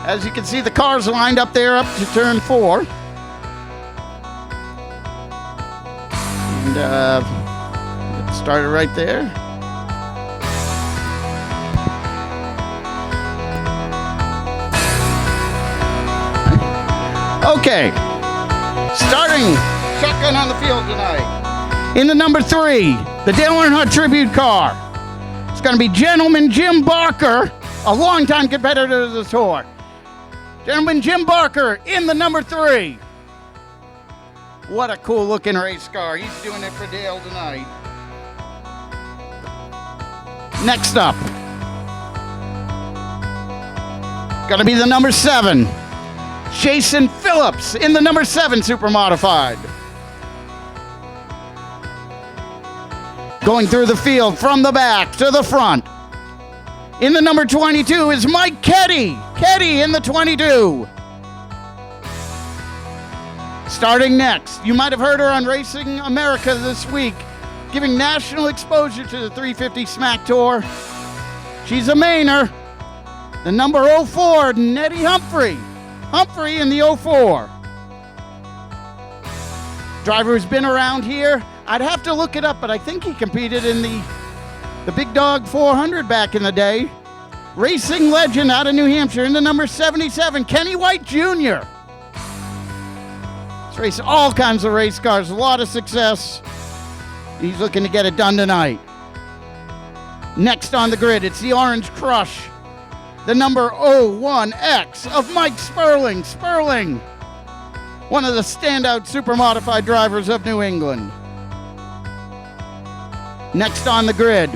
As you can see, the cars lined up there up to turn 4. And get started right there. Okay, starting shotgun on the field tonight. In the number 3, the Dale Earnhardt Tribute car. It's going to be Gentleman Jim Barker, a longtime competitor of the tour. Gentleman Jim Barker in the number 3. What a cool looking race car. He's doing it for Dale tonight. Next up, going to be the number 7. Jason Phillips in the number 7 Super Modified. Going through the field from the back to the front. In the number 22 is Mike Ketty. Ketty in the 22. Starting next, you might have heard her on Racing America this week, giving national exposure to the 350 SMAC Tour. She's a Mainer. The number 04, Nettie Humphrey. Humphrey in the 04. Driver who's been around here. I'd have to look it up, but I think he competed in the Big Dog 400 back in the day. Racing legend out of New Hampshire in the number 77, Kenny White Jr. He's raced all kinds of race cars, a lot of success. He's looking to get it done tonight. Next on the grid, it's the Orange Crush. The number 01X of Mike Sperling. Sperling, one of the standout super modified drivers of New England. Next on the grid,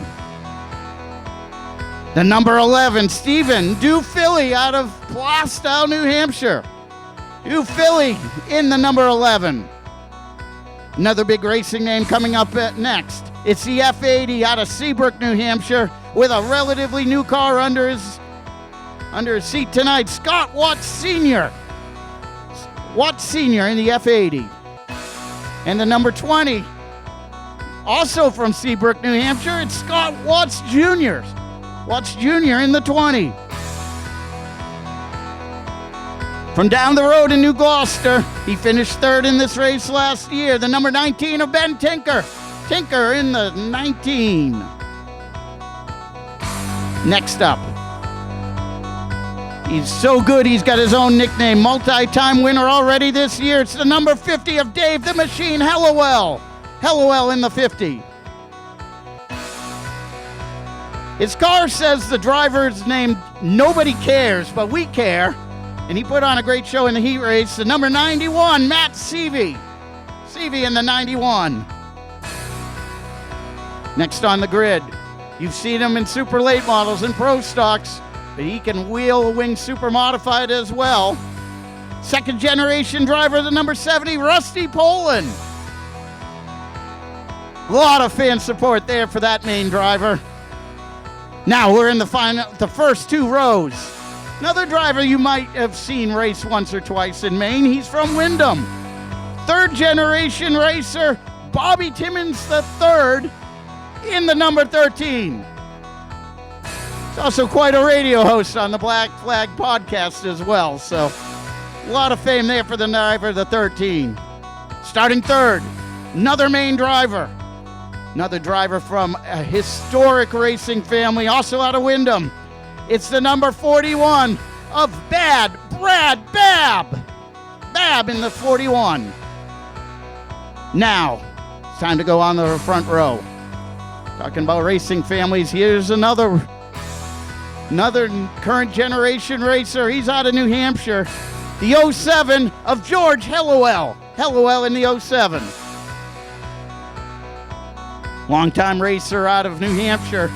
the number 11, Stephen Philly out of Plastow, New Hampshire. Philly in the number 11. Another big racing name coming up next. It's the F80 out of Seabrook, New Hampshire, with a relatively new car under his seat tonight. Scott Watts Sr. Watts Sr. in the F80. And the number 20, also from Seabrook, New Hampshire, it's Scott Watts Jr. Watts Jr. in the 20. From down the road in New Gloucester, he finished third in this race last year. The number 19 of Ben Tinker. Tinker in the 19. Next up, he's so good he's got his own nickname. Multi-time winner already this year. It's the number 50 of Dave the Machine Hellowell. Hellowell in the 50. His car says the driver's name Nobody Cares, but we care. And he put on a great show in the heat race. The number 91, Matt Seavey. Seavey in the 91. Next on the grid, you've seen him in super late models and pro stocks, but he can wheel wing super modified as well. Second generation driver, the number 70, Rusty Poland. A lot of fan support there for that main driver. Now we're in the first two rows. Another driver you might have seen race once or twice in Maine. He's from Wyndham. Third generation racer, Bobby Timmons III in the number 13. He's also quite a radio host on the Black Flag podcast as well. So a lot of fame there for the driver, the 13. Starting third, another Maine driver. Another driver from a historic racing family, also out of Wyndham. It's the number 41 of Brad Babb. Babb in the 41. Now, it's time to go on the front row. Talking about racing families, here's another current generation racer. He's out of New Hampshire. The 07 of George Hellowell. Hellowell in the 07. Longtime racer out of New Hampshire,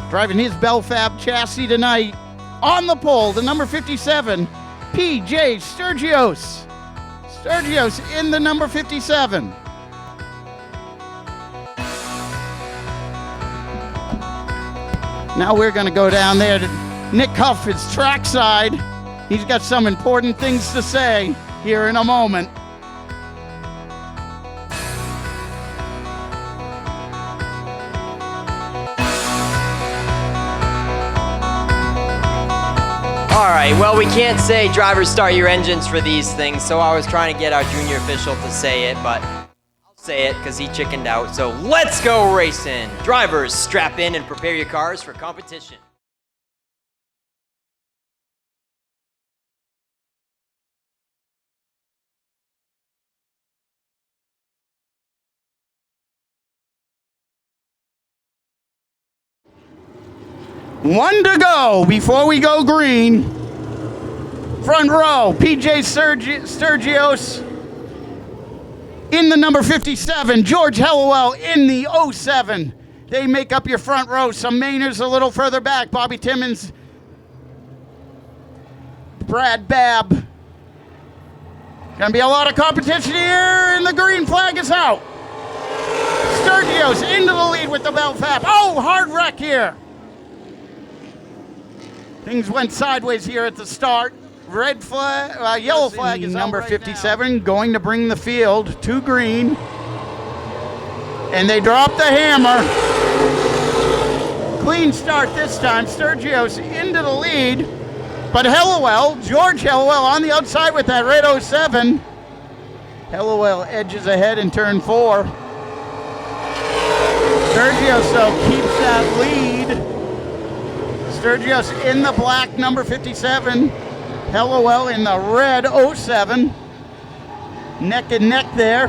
driving his Belfab chassis tonight. On the pole, the number 57, P.J. Sturgios. Sturgios in the number 57. Now we're going to go down there to Nick Huff, his trackside. He's got some important things to say here in a moment.
All right, well, we can't say drivers start your engines for these things, so I was trying to get our junior official to say it, but I'll say it because he chickened out. So let's go racing. Drivers, strap in and prepare your cars for competition.
One to go before we go green. Front row, PJ Sturgios in the number 57. George Hellowell in the 07. They make up your front row. Some Mainers a little further back. Bobby Timmons, Brad Babb. Gonna be a lot of competition here, and the green flag is out. Sturgios into the lead with the Belfast. Oh, hard wreck here. Things went sideways here at the start. Red flag, yellow flag is number 57 going to bring the field to green. And they drop the hammer. Clean start this time. Sturgios into the lead. But George Hellowell on the outside with that red 07. Hellowell edges ahead in turn 4. Sturgios, though, keeps that lead. Sturgios in the black, number 57. Hellowell in the red 07. Neck and neck there.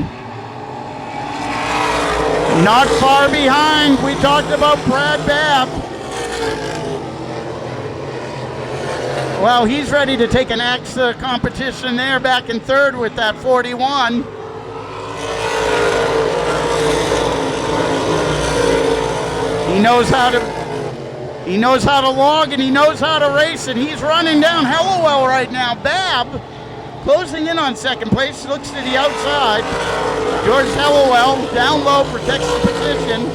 Not far behind. We talked about Brad Babb. Well, he's ready to take an axe to competition there, back in third with that 41. He knows how to log, and he knows how to race, and he's running down Hellowell right now. Babb closing in on second place, looks to the outside. George Hellowell down low, protects the position,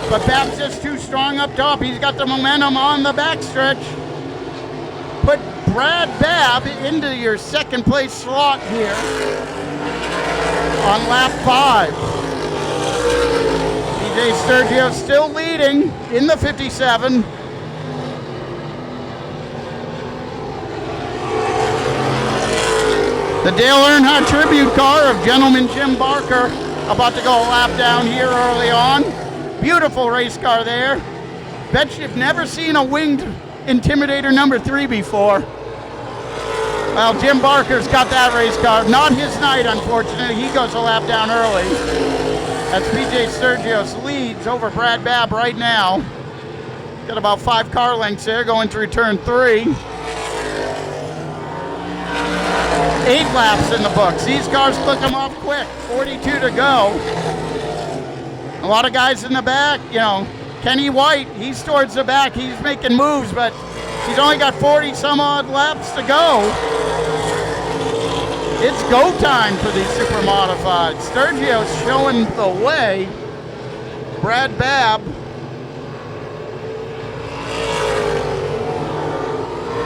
but Babb's just too strong up top. He's got the momentum on the backstretch. Put Brad Babb into your second place slot here on lap 5. PJ Sturgio still leading in the 57. The Dale Earnhardt tribute car of Gentleman Jim Barker about to go a lap down here early on. Beautiful race car there. Bet you've never seen a winged Intimidator number 3 before. Well, Jim Barker's got that race car. Not his night, unfortunately. He goes a lap down early. That's PJ Sturgios leads over Brad Babb right now. Got about 5 car lengths there going through turn 3. 8 laps in the books. These cars click them off quick. 42 to go. A lot of guys in the back, Kenny White, he's towards the back. He's making moves, but he's only got 40 some odd laps to go. It's go time for these super modifieds. Sturgio's showing the way. Brad Babb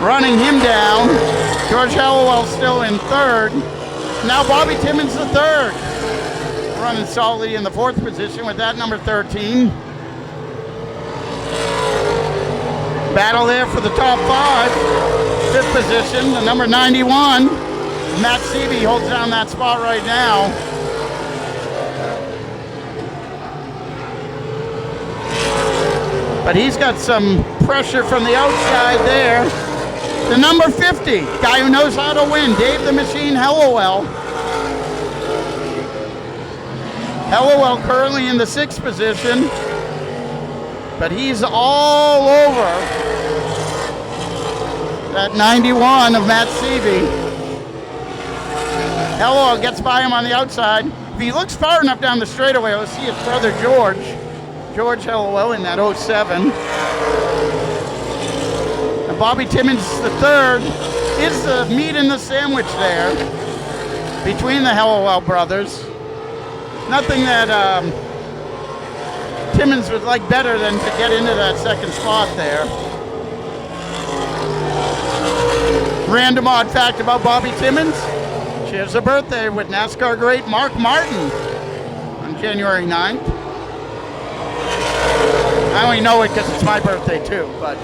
running him down. George Hellowell still in third. Now Bobby Timmons the third. Running solidly in the 4th position with that number 13. Battle there for the top 5. 5th position, the number 91. Matt Seavey holds down that spot right now. But he's got some pressure from the outside there. The number 50, guy who knows how to win, Dave the Machine Hellowell. Hellowell currently in the 6th position, but he's all over that 91 of Matt Seavey. Hellowell gets by him on the outside. If he looks far enough down the straightaway, we'll see his brother George Hellowell in that 07. And Bobby Timmons the third is the meat in the sandwich there between the Hellowell brothers. Nothing that Timmons would like better than to get into that second spot there. Random odd fact about Bobby Timmons. She has a birthday with NASCAR great Mark Martin on January 9th. I only know it because it's my birthday too, but.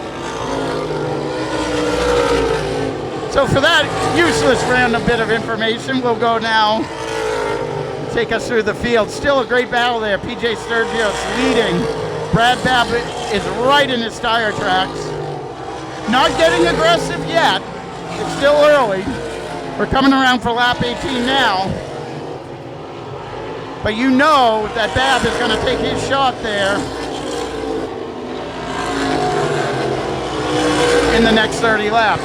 So for that useless random bit of information, we'll go now. Take us through the field. Still a great battle there. PJ Sturgios leading. Brad Babb is right in his tire tracks. Not getting aggressive yet. It's still early. We're coming around for lap 18 now. But you know that Babb is going to take his shot there in the next 30 laps.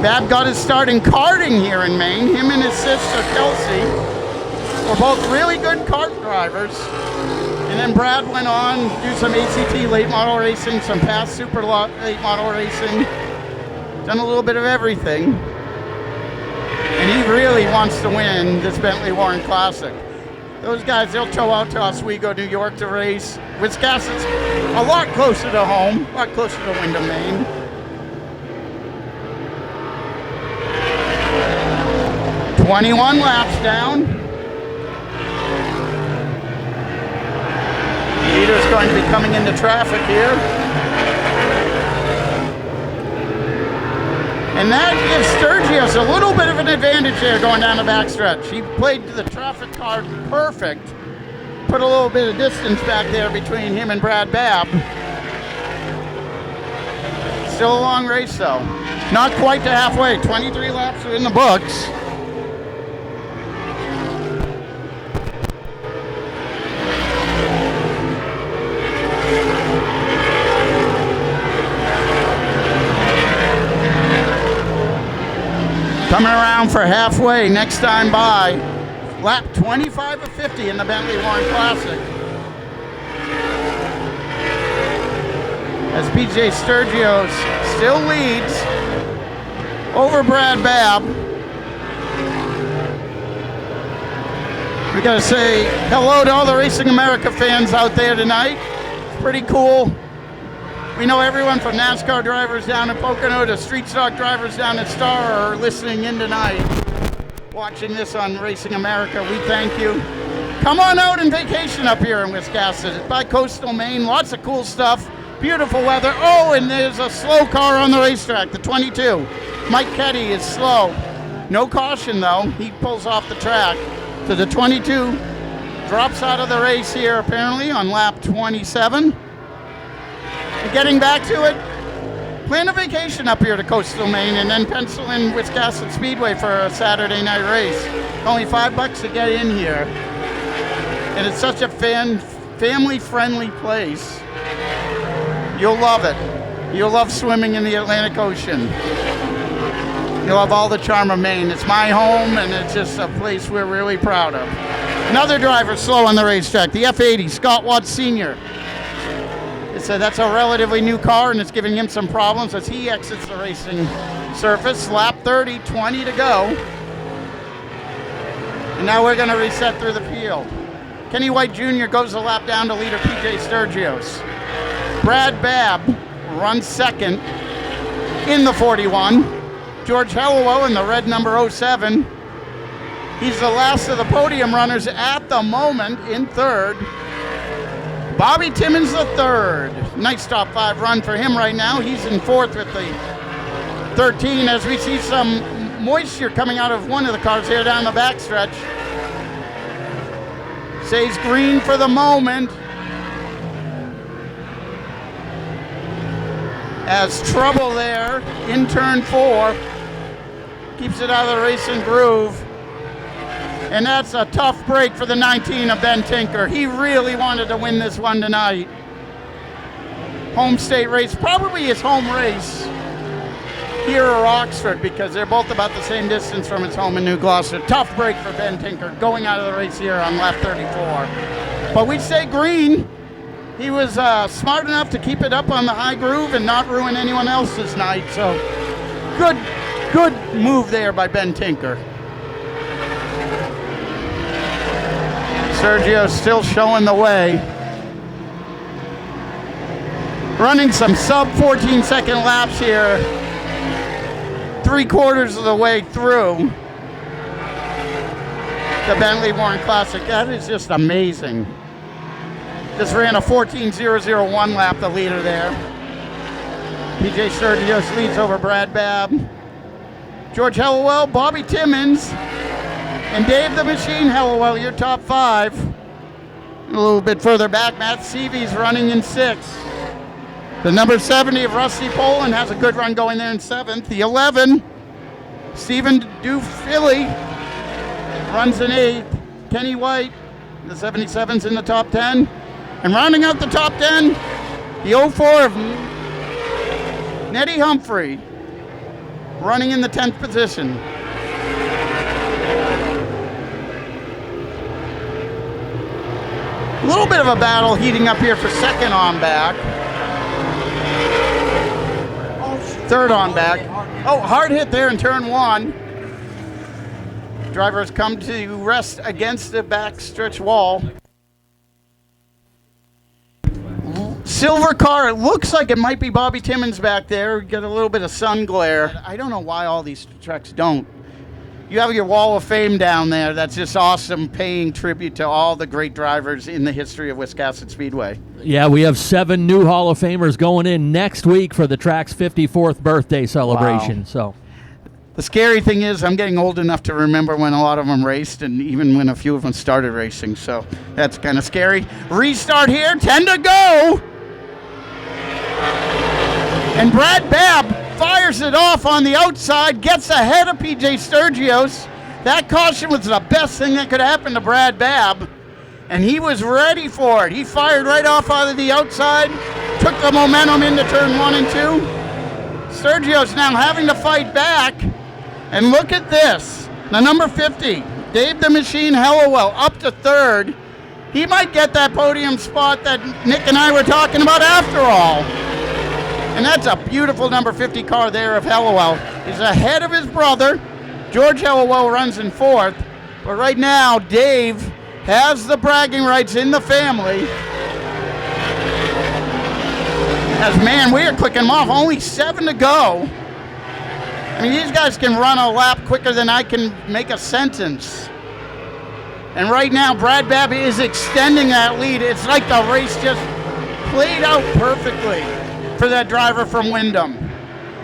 Babb got his start in karting here in Maine. Him and his sister Kelsey were both really good kart drivers. And then Brad went on to do some ACT late model racing, some past super late model racing. Done a little bit of everything. And he really wants to win this Bentley Warren Classic. Those guys, they'll tow out to Oswego, New York to race. Wiscasset's a lot closer to home, a lot closer to Windham, Maine. "21 laps down. Leader's going to be coming into traffic here. And that gives Sturgios a little bit of an advantage there going down the backstretch. He played the traffic card perfect. Put a little bit of distance back there between him and Brad Babb. Still a long race though. Not quite to halfway. 23 laps are in the books. Coming around for halfway, next time by, lap 25 of 50 in the Bentley Warren Classic. As PJ Sturgios still leads over Brad Babb. We gotta say hello to all the Racing America fans out there tonight. It's pretty cool. We know everyone from NASCAR drivers down in Pocono to street stock drivers down at Star are listening in tonight, watching this on Racing America. We thank you. Come on out and vacation up here in Wiscasset. It's by coastal Maine. Lots of cool stuff. Beautiful weather. Oh, and there's a slow car on the racetrack, the 22. Mike Ketty is slow. No caution, though. He pulls off the track. So the 22 drops out of the race here, apparently, on lap 27. Getting back to it, plan a vacation up here to coastal Maine and then pencil in Wiscasset Speedway for a Saturday night race. Only $5 to get in here. And it's such a family-friendly place. You'll love it. You'll love swimming in the Atlantic Ocean. You'll have all the charm of Maine. It's my home, and it's just a place we're really proud of. Another driver slow on the racetrack, the F80, Scott Watts Sr. So that's a relatively new car, and it's giving him some problems as he exits the racing surface. Lap 30, 20 to go. And now we're going to reset through the field. Kenny White Jr. goes a lap down to leader PJ Sturgios. Brad Babb runs second in the 41. George Hellewell in the red number 07. He's the last of the podium runners at the moment in third. Bobby Timmons the third. Nice top 5 run for him right now. He's in fourth with the 13 as we see some moisture coming out of one of the cars here down the backstretch. Stays green for the moment. As trouble there in turn 4. Keeps it out of the racing groove. And that's a tough break for the 19 of Ben Tinker. He really wanted to win this one tonight. Home state race, probably his home race here or Oxford, because they're both about the same distance from his home in New Gloucester. Tough break for Ben Tinker going out of the race here on lap 34. But we say green. He was smart enough to keep it up on the high groove and not ruin anyone else's night. So good move there by Ben Tinker. Sergio still showing the way. Running some sub 14-second laps here. 3/4 of the way through the Bentley Warren Classic. That is just amazing. Just ran a 14.001 lap, the leader there. PJ Sturgios leads over Brad Babb. George Hellewell, Bobby Timmons, and Dave the Machine Hellewell, your top 5. A little bit further back, Matt Seavey's running in 6th. The number 70 of Rusty Poland has a good run going there in 7th. The 11, Stephen Dufilly, runs in 8th. Kenny White, the 77's in the top 10. And rounding out the top 10, the 04 of Nettie Humphrey, running in the 10th position. A little bit of a battle heating up here for second on back. Third on back. Oh, hard hit there in turn 1. Drivers come to rest against the backstretch wall. Silver car, it looks like it might be Bobby Timmons back there. Got a little bit of sun glare. I don't know why all these trucks don't. You have your wall of fame down there. That's just awesome, paying tribute to all the great drivers in the history of Wiscasset Speedway.
Yeah, we have 7 new Hall of Famers going in next week for the track's 54th birthday celebration.
Wow.
So,
the scary thing is I'm getting old enough to remember when a lot of them raced and even when a few of them started racing. So that's kind of scary. Restart here, 10 to go. And Brad Babb fires it off on the outside, gets ahead of PJ Sturgios. That caution was the best thing that could happen to Brad Babb, and he was ready for it. He fired right off out of the outside, took the momentum into turn 1 and 2. Sturgios now having to fight back, and look at this. The number 50, Dave the Machine Hellowell, up to third. He might get that podium spot that Nick and I were talking about after all. And that's a beautiful number 50 car there of Hellowell. He's ahead of his brother. George Hellowell runs in fourth. But right now, Dave has the bragging rights in the family. As man, we are clicking them off. Only 7 to go. I mean, these guys can run a lap quicker than I can make a sentence. And right now, Brad Babb is extending that lead. It's like the race just played out perfectly for that driver from Wyndham.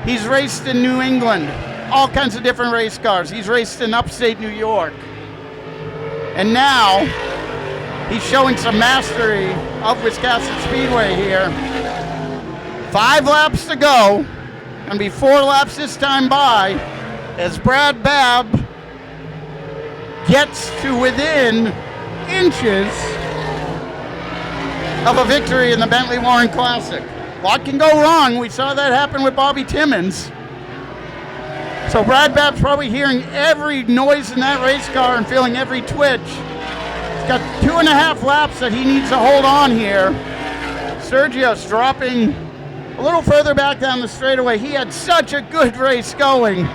He's raced in New England, all kinds of different race cars. He's raced in upstate New York. And now, he's showing some mastery of Wiscasset Speedway here. 5 laps to go. Gonna be 4 laps this time by as Brad Babb gets to within inches of a victory in the Bentley Warren Classic. A lot can go wrong. We saw that happen with Bobby Timmons. So Brad Babb's probably hearing every noise in that race car and feeling every twitch. He's got 2.5 laps that he needs to hold on here. Sergio's dropping a little further back down the straightaway. He had such a good race going.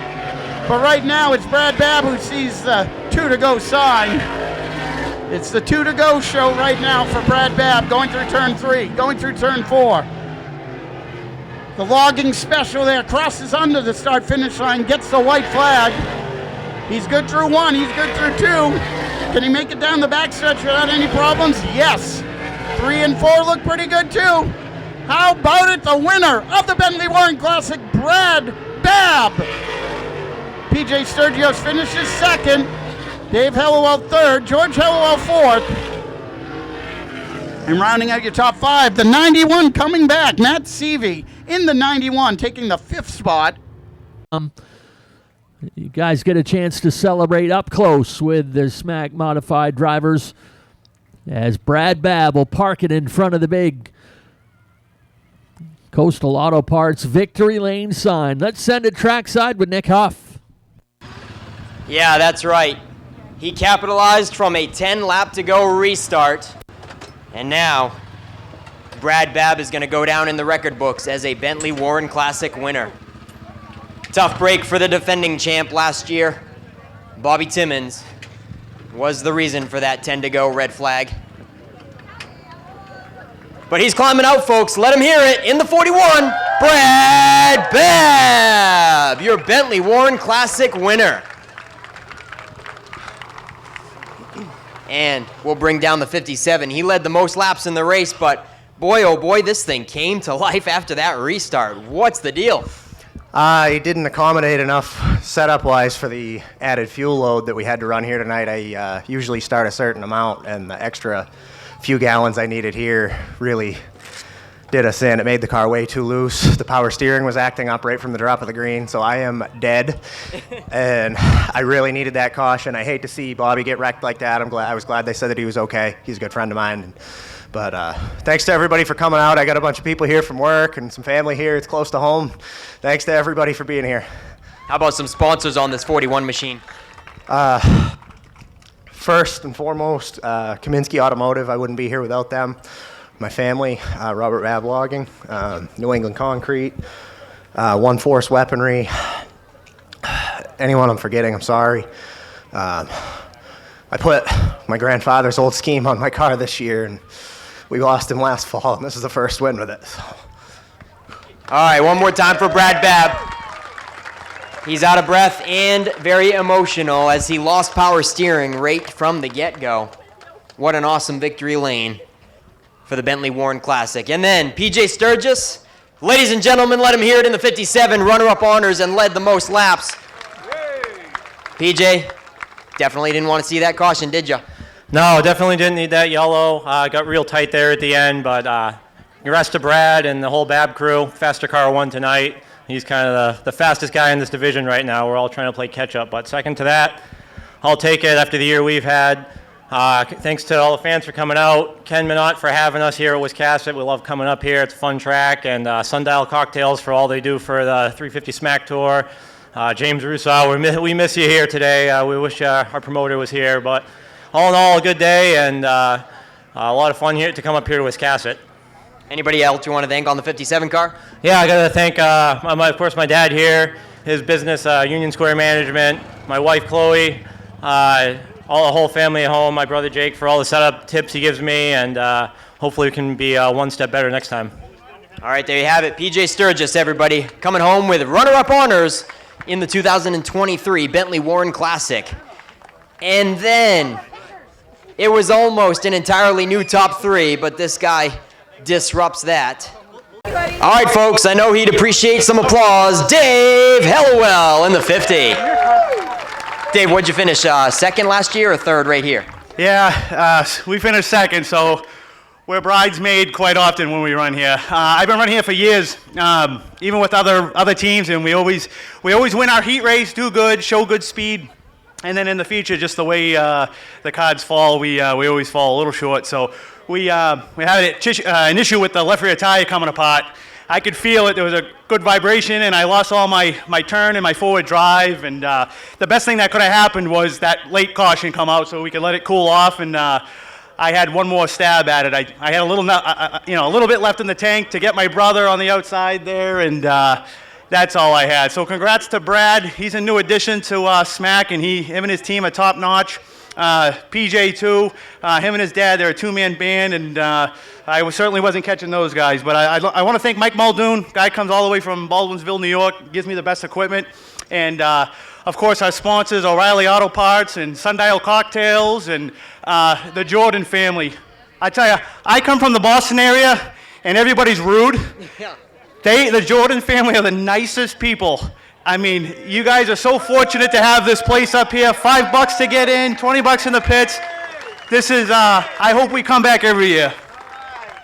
But right now it's Brad Babb who sees the 2 to go sign. It's the 2 to go show right now for Brad Babb, going through turn 3, going through turn 4. The logging special there crosses under the start-finish line, gets the white flag. He's good through 1, he's good through 2. Can he make it down the backstretch without any problems? Yes. 3 and 4 look pretty good too. How about it, the winner of the Bentley Warren Classic, Brad Babb. PJ Sturgios finishes second. Dave Hellowell third. George Hellowell fourth. And rounding out your top 5, the 91 coming back. Matt Seavey in the 91, taking the 5th spot.
You guys get a chance to celebrate up close with the SMAC modified drivers as Brad Babb will park it in front of the big Coastal Auto Parts Victory Lane sign. Let's send it trackside with Nick Huff.
Yeah, that's right. He capitalized from a 10-lap-to-go restart. And now, Brad Babb is going to go down in the record books as a Bentley Warren Classic winner. Tough break for the defending champ last year. Bobby Timmons was the reason for that 10-to-go red flag. But he's climbing out, folks. Let him hear it. In the 41, Brad Babb, your Bentley Warren Classic winner. And we'll bring down the 57. He led the most laps in the race, but boy, oh boy, this thing came to life after that restart. What's the deal?
He didn't accommodate enough setup-wise for the added fuel load that we had to run here tonight. I usually start a certain amount, and the extra few gallons I needed here really did us in. It made the car way too loose. The power steering was acting up right from the drop of the green, so I am dead. And I really needed that caution. I hate to see Bobby get wrecked like that. I was glad they said that he was okay. He's a good friend of mine. But thanks to everybody for coming out. I got a bunch of people here from work and some family here. It's close to home. Thanks to everybody for being here.
How about some sponsors on this 41 machine?
First and foremost, Kaminsky Automotive. I wouldn't be here without them. My family, Robert Babb Logging, New England Concrete, One Force Weaponry. Anyone I'm forgetting, I'm sorry. I put my grandfather's old scheme on my car this year, and we lost him last fall, and this is the first win with it. So.
All right, one more time for Brad Babb. He's out of breath and very emotional as he lost power steering right from the get-go. What an awesome victory lane for the Bentley Warren Classic. And then PJ Sturgis, ladies and gentlemen, let him hear it in the 57, runner-up honors and led the most laps. PJ, definitely didn't want to see that caution, did you?
No, definitely didn't need that yellow. Got real tight there at the end, but congrats to Brad and the whole Babb crew. Faster car won tonight. He's kind of the fastest guy in this division right now. We're all trying to play catch-up, but second to that, I'll take it after the year we've had. Thanks to all the fans for coming out. Ken Minot for having us here at Wiscasset. We love coming up here. It's a fun track. And Sundial Cocktails for all they do for the 350 SMAC Tour. James Russo, we miss you here today. We wish our promoter was here. But all in all, a good day and a lot of fun here to come up here to Wiscasset.
Anybody else you want to thank on the 57 car?
Yeah, I got to thank, of course, my dad here, his business, Union Square Management, my wife, Chloe, all the whole family at home, my brother Jake for all the setup tips he gives me, and hopefully we can be one step better next time.
All right, there you have it. PJ Sturgis, everybody, coming home with runner-up honors in the 2023 Bentley Warren Classic. And then it was almost an entirely new top three, but this guy disrupts that. All right, folks, I know he'd appreciate some applause. Dave Hellowell in the 50. Dave, what'd you finish, second last year or third right here?
Yeah, we finished second, so we're bridesmaid quite often when we run here. I've been running here for years, even with other teams, and we always win our heat race, do good, show good speed, and then in the future, just the way the cards fall, we always fall a little short. So we had an issue with the left rear tire coming apart. I could feel it. There was a good vibration, and I lost all my turn and my forward drive. And the best thing that could have happened was that late caution come out so we could let it cool off. And I had one more stab at it. I had a little bit left in the tank to get my brother on the outside there, and that's all I had. So congrats to Brad. He's a new addition to SMAC, and him and his team are top notch. PJ too, him and his dad, they're a two-man band, and I certainly wasn't catching those guys. But I want to thank Mike Muldoon, guy comes all the way from Baldwinsville, New York, gives me the best equipment, and of course our sponsors, O'Reilly Auto Parts and Sundial Cocktails, and the Jordan family. I tell you, I come from the Boston area, and everybody's rude. The Jordan family are the nicest people. I mean, you guys are so fortunate to have this place up here. $5 to get in, $20 in the pits. This is, I hope we come back every year.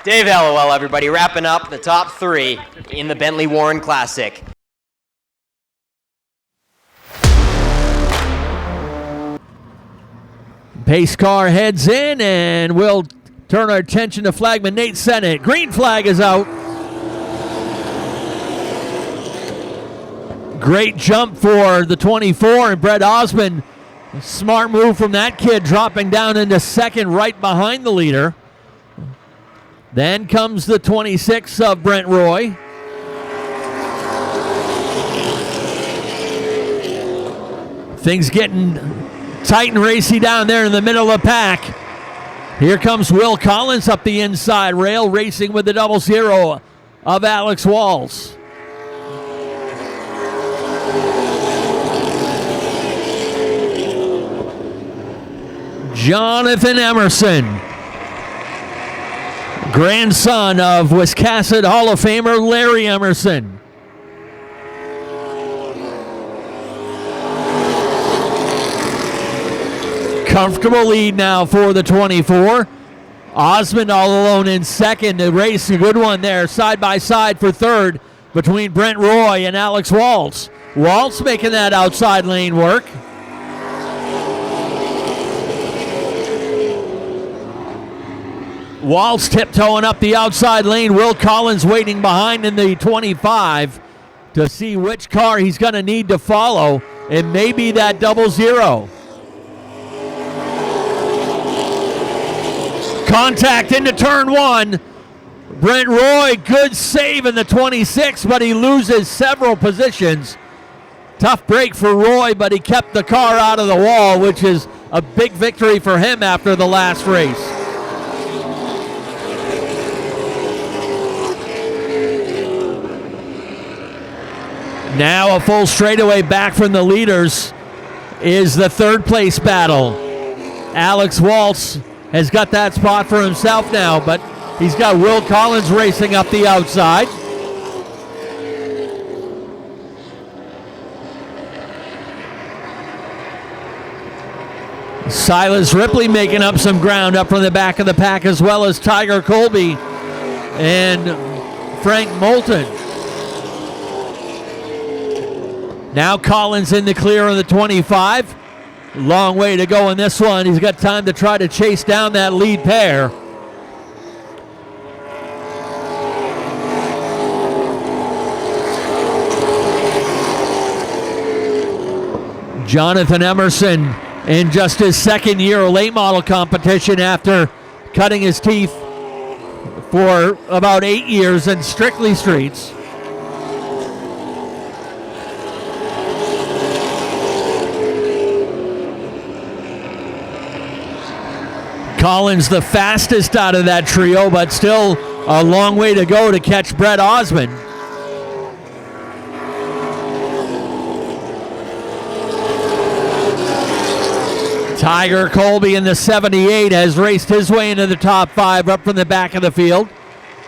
Dave Hellowell, everybody, wrapping up the top three in the Bentley Warren Classic.
Pace car heads in, and we'll turn our attention to flagman Nate Sennett. Green flag is out. Great jump for the 24, and Brett Osmond. Smart move from that kid, dropping down into second right behind the leader. Then comes the 26 of Brent Roy. Things getting tight and racy down there in the middle of the pack. Here comes Will Collins up the inside rail, racing with the 00 of Alex Walls. Jonathan Emerson, grandson of Wiscasset Hall of Famer Larry Emerson. Comfortable lead now for the 24. Osmond all alone in second. The race, a good one there, side by side for third between Brent Roy and Alex Waltz. Waltz making that outside lane work. Waltz tiptoeing up the outside lane. Will Collins waiting behind in the 25 to see which car he's going to need to follow. It may be that 00. Contact into turn one. Brent Roy, good save in the 26, but he loses several positions Tough break for Roy, but he kept the car out of the wall, which is a big victory for him after the last race. Now a full straightaway back from the leaders is the third place battle. Alex Waltz has got that spot for himself now, but he's got Will Collins racing up the outside. Silas Ripley making up some ground up from the back of the pack, as well as Tiger Colby and Frank Moulton. Now Collins in the clear on the 25. Long way to go in this one. He's got time to try to chase down that lead pair. Jonathan Emerson in just his second year of late model competition after cutting his teeth for about 8 years in Strictly Streets. Collins the fastest out of that trio, but still a long way to go to catch Brett Osmond. Tiger Colby in the 78 has raced his way into the top 5 up from the back of the field,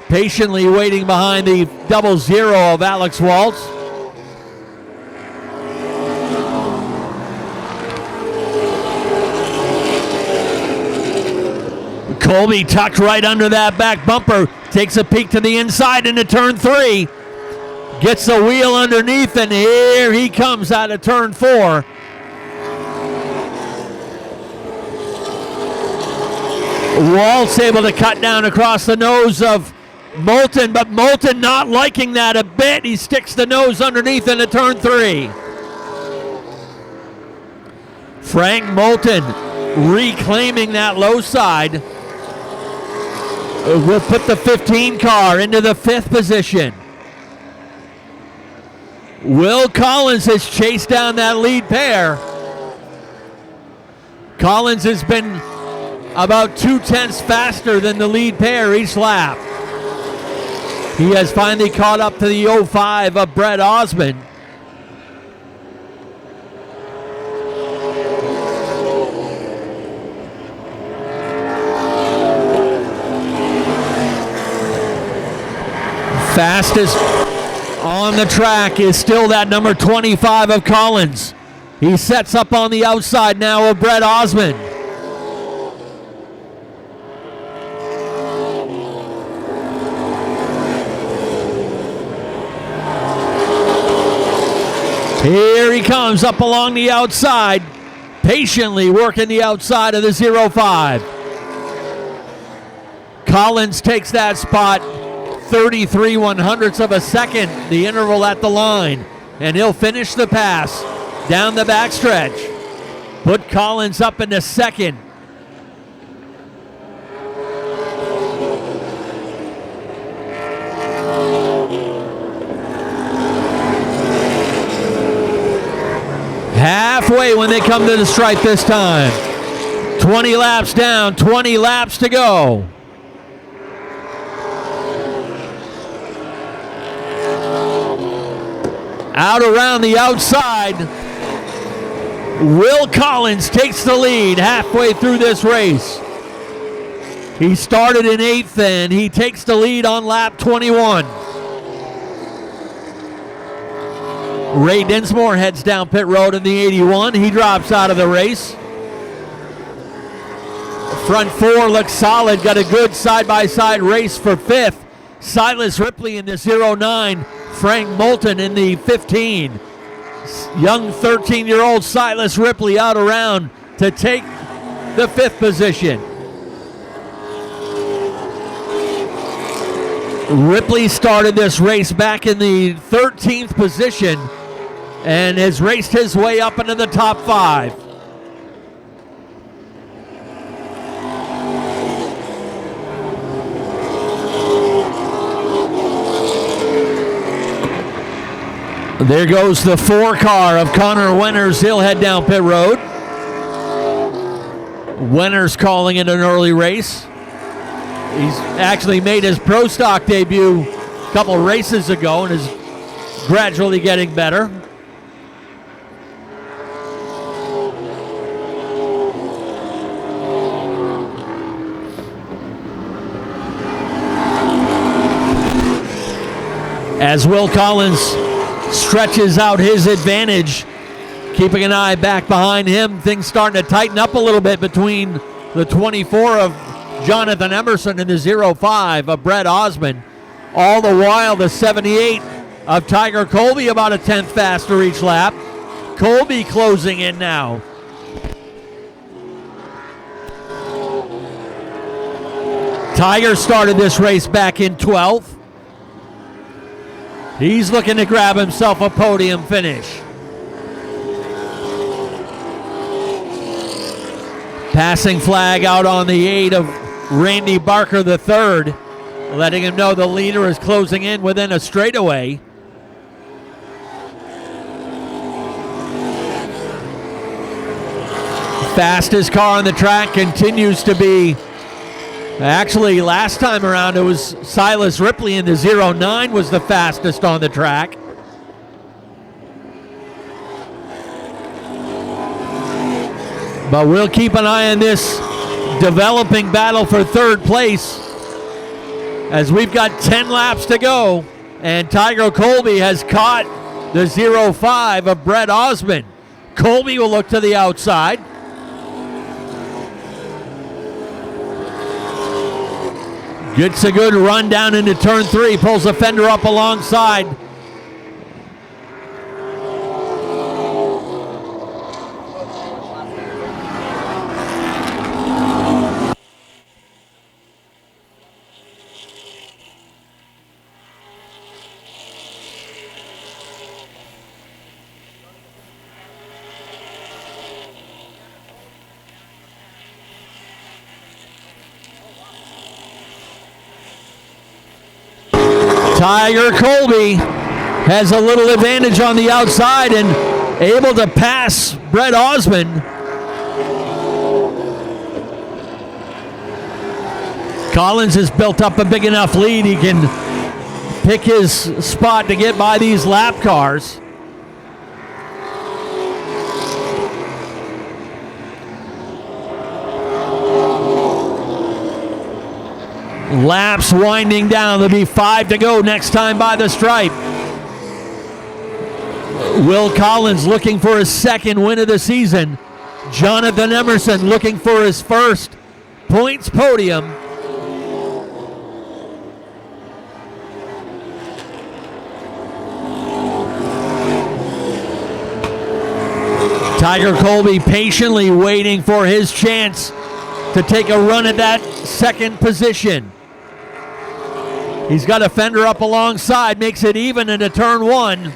patiently waiting behind the 00 of Alex Waltz. Colby tucked right under that back bumper, takes a peek to the inside into turn 3, gets the wheel underneath, and here he comes out of turn 4. Waltz able to cut down across the nose of Moulton, but Moulton not liking that a bit. He sticks the nose underneath into turn 3. Frank Moulton reclaiming that low side. Will put the 15 car into the 5th position. Will Collins has chased down that lead pair. Collins has been about 0.2 faster than the lead pair each lap. He has finally caught up to the 05 of Brett Osmond. Fastest on the track is still that number 25 of Collins. He sets up on the outside now of Brett Osmond. Here he comes up along the outside, patiently working the outside of the 05. Collins takes that spot, 33/100ths of a second, the interval at the line, and he'll finish the pass down the backstretch. Put Collins up into second. Halfway when they come to the stripe this time. 20 laps down, 20 laps to go. Out around the outside, Will Collins takes the lead halfway through this race. He started in 8th and he takes the lead on lap 21. Ray Dinsmore heads down pit road in the 81. He drops out of the race. Front 4 looks solid. Got a good side-by-side race for 5th. Silas Ripley in the 09. Frank Moulton in the 15. Young 13-year-old Silas Ripley out around to take the 5th position. Ripley started this race back in the 13th position and has raced his way up into the top 5. There goes the 4 car of Connor Wenners. He'll head down pit road. Wenners calling it an early race. He's actually made his Pro Stock debut a couple races ago and is gradually getting better. As Will Collins stretches out his advantage, keeping an eye back behind him, things starting to tighten up a little bit between the 24 of Jonathan Emerson and the 05 of Brett Osmond. All the while, the 78 of Tiger Colby about a 10th faster each lap. Colby closing in now. Tiger started this race back in 12th. He's looking to grab himself a podium finish. Passing flag out on the 8 of Randy Barker III, letting him know the leader is closing in within a straightaway. Fastest car on the track continues to be, actually last time around it was Silas Ripley in the 09 was the fastest on the track. But we'll keep an eye on this developing battle for third place as we've got 10 laps to go and Tiger Colby has caught the 05 of Brett Osmond. Colby will look to the outside. Gets a good run down into turn 3, pulls the fender up alongside. Tiger Colby has a little advantage on the outside and able to pass Brett Osmond. Collins has built up a big enough lead. He can pick his spot to get by these lap cars. Laps winding down. There'll be 5 to go next time by the stripe. Will Collins looking for his second win of the season. Jonathan Emerson looking for his first points podium. Tiger Colby patiently waiting for his chance to take a run at that second position. He's got a fender up alongside, makes it even into turn 1.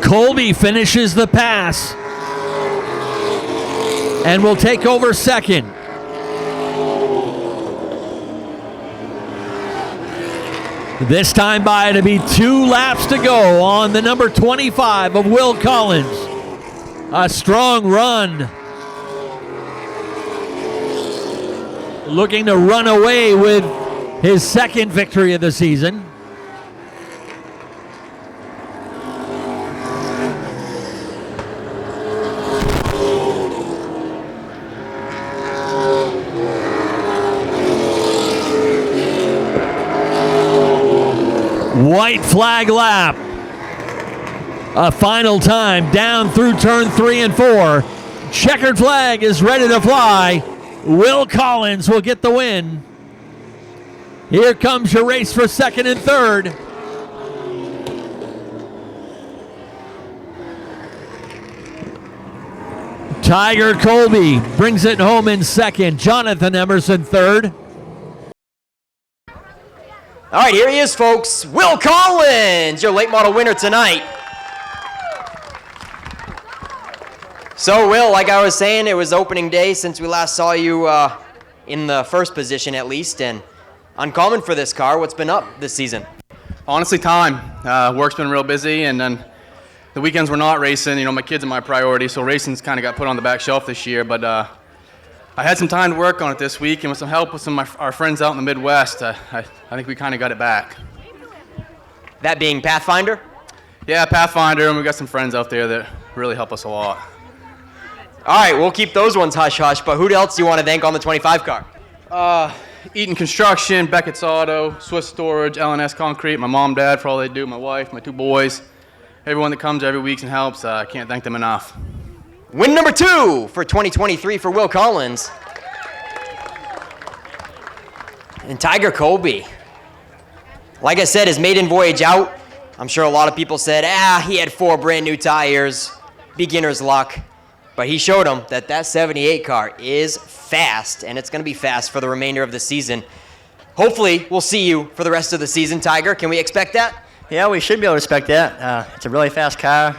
Colby finishes the pass and will take over second. This time by to be 2 laps to go on the number 25 of Will Collins. A strong run. Looking to run away with his second victory of the season. White flag lap. A final time down through turn 3 and 4. Checkered flag is ready to fly. Will Collins will get the win. Here comes your race for second and third. Tiger Colby brings it home in second. Jonathan Emerson third.
All right, here he is, folks. Will Collins, your late model winner tonight. So, Will, like I was saying, it was opening day since we last saw you in the first position, at least, and uncommon for this car. What's been up this season?
Honestly, time. Work's been real busy, and then the weekends we're not racing. You know, my kids are my priority, so racing's kind of got put on the back shelf this year. But I had some time to work on it this week, and with some help with some of our friends out in the Midwest, I think we kind of got it back.
That being Pathfinder?
Yeah, Pathfinder, and we've got some friends out there that really help us a lot.
All right, we'll keep those ones hush-hush, but who else do you want to thank on the 25 car?
Eaton Construction, Beckett's Auto, Swiss Storage, L&S Concrete, my mom, dad for all they do, my wife, my 2 boys, everyone that comes every week and helps. I can't thank them enough.
Win number 2 for 2023 for Will Collins. And Tiger Colby. Like I said, his maiden voyage out, I'm sure a lot of people said, he had 4 brand new tires, beginner's luck. But he showed them that that 78 car is fast, and it's going to be fast for the remainder of the season. Hopefully, we'll see you for the rest of the season, Tiger. Can we expect that?
Yeah, we should be able to expect that. It's a really fast car.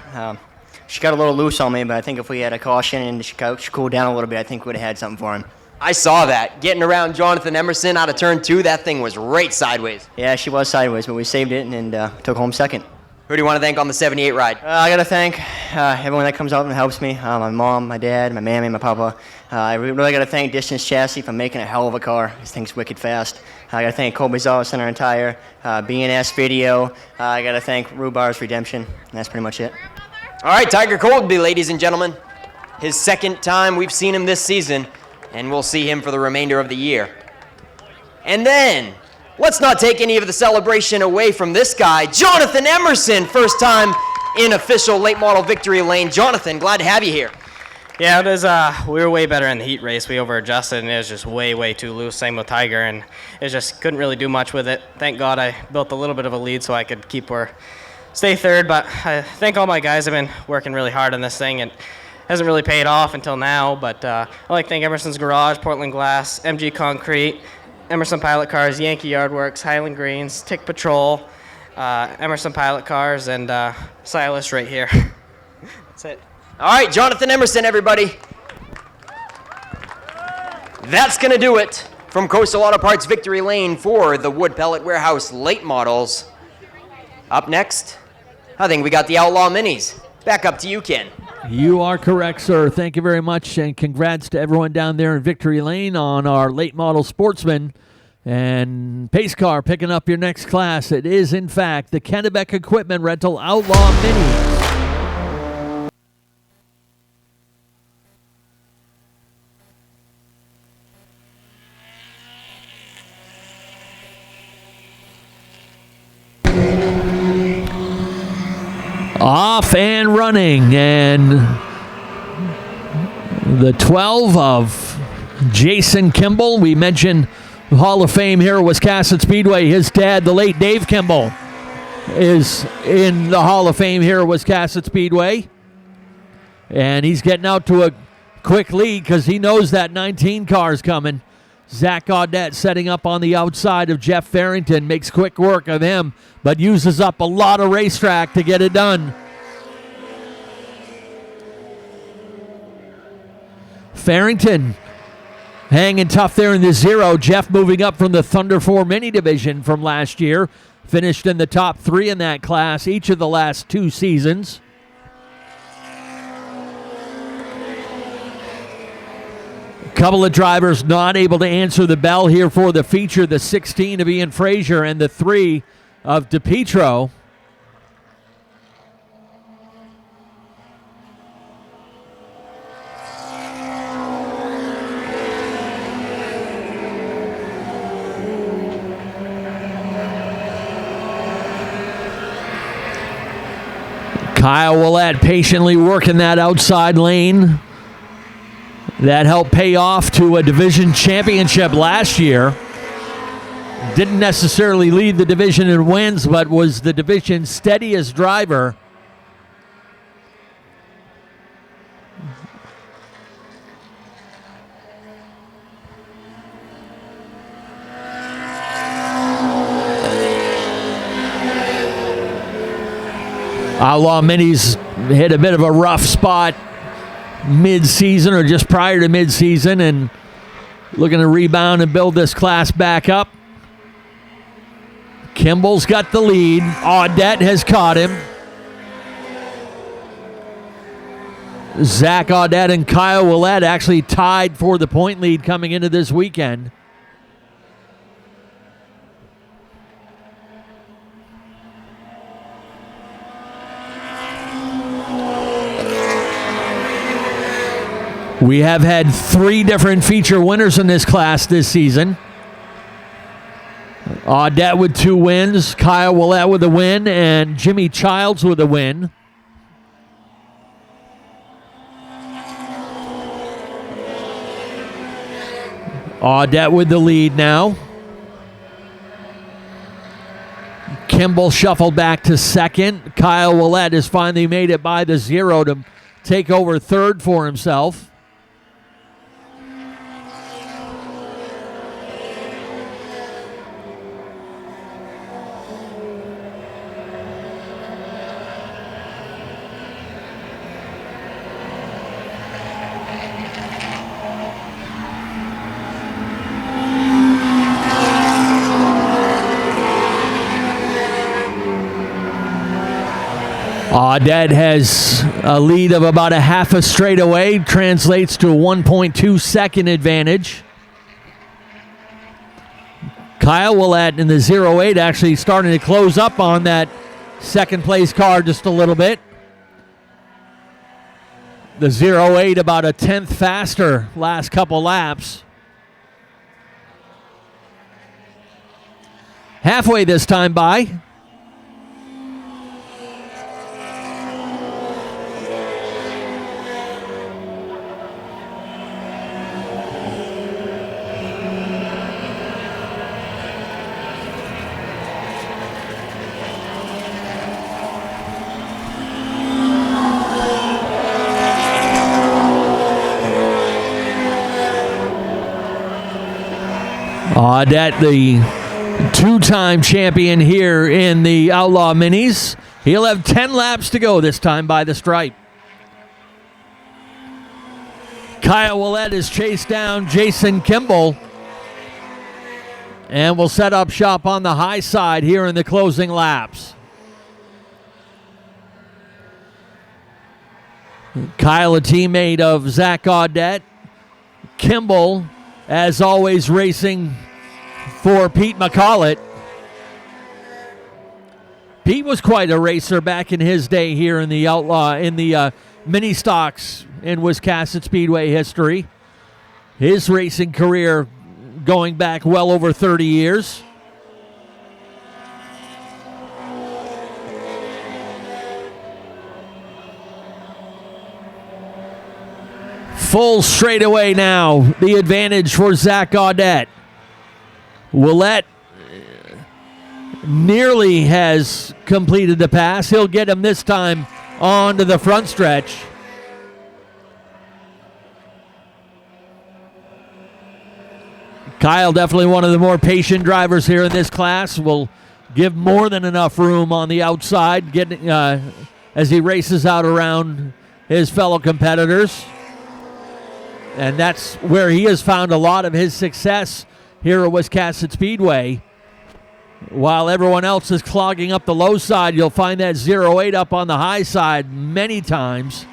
She got a little loose on me, but I think if we had a caution and she cooled down a little bit, I think we'd have had something for him.
I saw that. Getting around Jonathan Emerson out of turn 2, that thing was right sideways.
Yeah, she was sideways, but we saved it and took home second.
Who do you want to thank on the 78 ride?
I got to thank everyone that comes out and helps me. My mom, my dad, my mammy, my papa. I really got to thank Distance Chassis for making a hell of a car. This thing's wicked fast. I got to thank Colby's Auto Center and Tire, B&S Video. I got to thank Rhubar's Redemption. And that's pretty much it.
All right, Tiger Colby, ladies and gentlemen. His second time we've seen him this season, and we'll see him for the remainder of the year. And then, let's not take any of the celebration away from this guy, Jonathan Emerson, first time in official late model victory lane. Jonathan, glad to have you here.
Yeah, it was. We were way better in the heat race. We over-adjusted, and it was just way too loose. Same with Tiger, and it just couldn't really do much with it. Thank God I built a little bit of a lead so I could stay third. But I think all my guys have been working really hard on this thing, and hasn't really paid off until now. But I'd like to thank Emerson's Garage, Portland Glass, MG Concrete, Emerson Pilot Cars, Yankee Yardworks, Highland Greens, Tick Patrol, Emerson Pilot Cars, and Silas right here. That's it.
All right, Jonathan Emerson, everybody. That's going to do it from Coastal Auto Parts Victory Lane for the Wood Pellet Warehouse late models. Up next, I think we got the Outlaw Minis. Back up to you, Ken.
You are correct, sir. Thank you very much, and congrats to everyone down there in Victory Lane on our late model sportsman. And Pace Car picking up your next class. It is, in fact, the Kennebec Equipment Rental Outlaw Minis. Off and running, and the 12 of Jason Kimball. We mentioned Hall of Fame here at Wiscasset Speedway. His dad, the late Dave Kimball, is in the Hall of Fame here at Wiscasset Speedway. And he's getting out to a quick lead because he knows that 19 car is coming. Zach Gaudette setting up on the outside of Jeff Farrington, makes quick work of him, but uses up a lot of racetrack to get it done. Farrington hanging tough there in the 0. Jeff moving up from the Thunder 4 Mini Division from last year. Finished in the top 3 in that class each of the last 2 seasons. Couple of drivers not able to answer the bell here for the feature. The 16 of Ian Frazier and the 3 of DePietro. Kyle Willett patiently working that outside lane. That helped pay off to a division championship last year. Didn't necessarily lead the division in wins, but was the division's steadiest driver. Outlaw Minis hit a bit of a rough spot mid-season or just prior to mid-season, and looking to rebound and build this class back up. Kimball's got the lead. Audette has caught him. Zach Audette and Kyle Willett actually tied for the point lead coming into this weekend. We have had 3 different feature winners in this class this season. Audette with 2 wins, Kyle Willett with a win, and Jimmy Childs with a win. Audette with the lead now. Kimball shuffled back to second. Kyle Willett has finally made it by the 0 to take over third for himself. Audette has a lead of about a half a straightaway, translates to a 1.2 second advantage. Kyle Willett in the 08 actually starting to close up on that second place car just a little bit. The 08 about a tenth faster last couple laps. Halfway this time by. Audette, the 2-time champion here in the Outlaw Minis. He'll have 10 laps to go this time by the stripe. Kyle Willett has chased down Jason Kimball and will set up shop on the high side here in the closing laps. Kyle, a teammate of Zach Audette. Kimball, as always, racing for Pete McCollett. Pete was quite a racer back in his day here in the Outlaw, in the mini stocks in Wiscasset Speedway history. His racing career going back well over 30 years. Full straightaway now, the advantage for Zach Audette. Willett nearly has completed the pass. He'll get him this time onto the front stretch. Kyle, definitely one of the more patient drivers here in this class, will give more than enough room on the outside as he races out around his fellow competitors. And that's where he has found a lot of his success here at Wiscasset Speedway. While everyone else is clogging up the low side, you'll find that 08 up on the high side many times.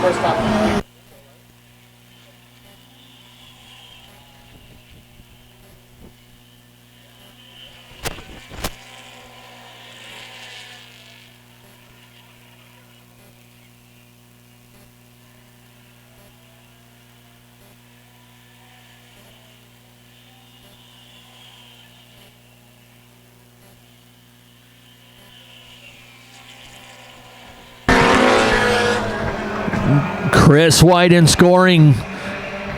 First stop.
Chris White in scoring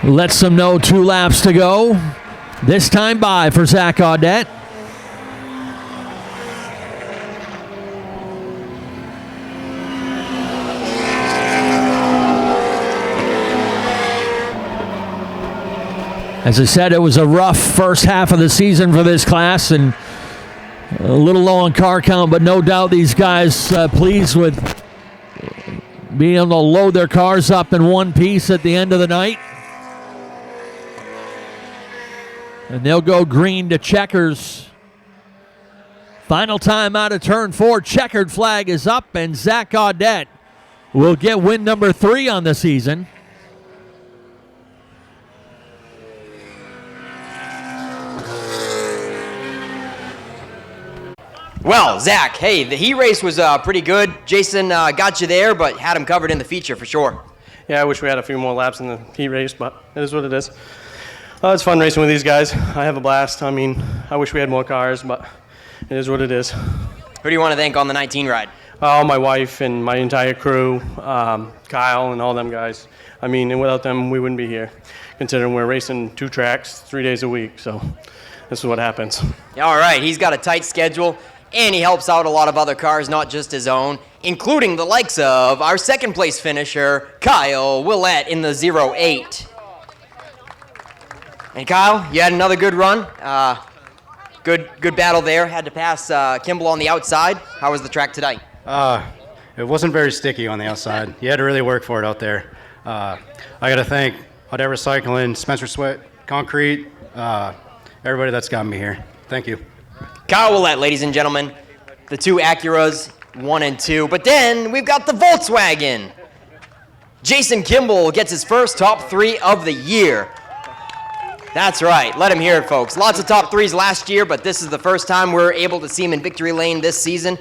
lets them know 2 laps to go. This time by for Zach Audette. As I said, it was a rough first half of the season for this class, and A little low on car count, but no doubt these guys pleased with being able to load their cars up in one piece at the end of the night. And they'll go green to checkers. Final time out of turn 4. Checkered flag is up, and Zach Gaudette will get win number 3 on the season.
Well, Zach, hey, the heat race was pretty good. Jason got you there, but had him covered in the feature for sure.
Yeah, I wish we had a few more laps in the heat race, but it is what it is. It's fun racing with these guys. I have a blast. I mean, I wish we had more cars, but it is what it is.
Who do you want to thank on the 19 ride?
Oh, my wife and my entire crew, Kyle and all them guys. I mean, and without them, we wouldn't be here, considering we're racing 2 tracks 3 days a week, so this is what happens.
All right, he's got a tight schedule, and he helps out a lot of other cars, not just his own, including the likes of our second place finisher, Kyle Willett in the 08. And Kyle, you had another good run. Good battle there. Had to pass Kimball on the outside. How was the track tonight?
It wasn't very sticky on the outside. You had to really work for it out there. I got to thank Audet Recycling, Spencer Sweat, Concrete, everybody that's got me here. Thank you.
Kyle Willett, ladies and gentlemen. The 2 Acuras, 1 and 2. But then we've got the Volkswagen. Jason Kimball gets his first top 3 of the year. That's right. Let him hear it, folks. Lots of top 3s last year, but this is the first time we're able to see him in victory lane this season.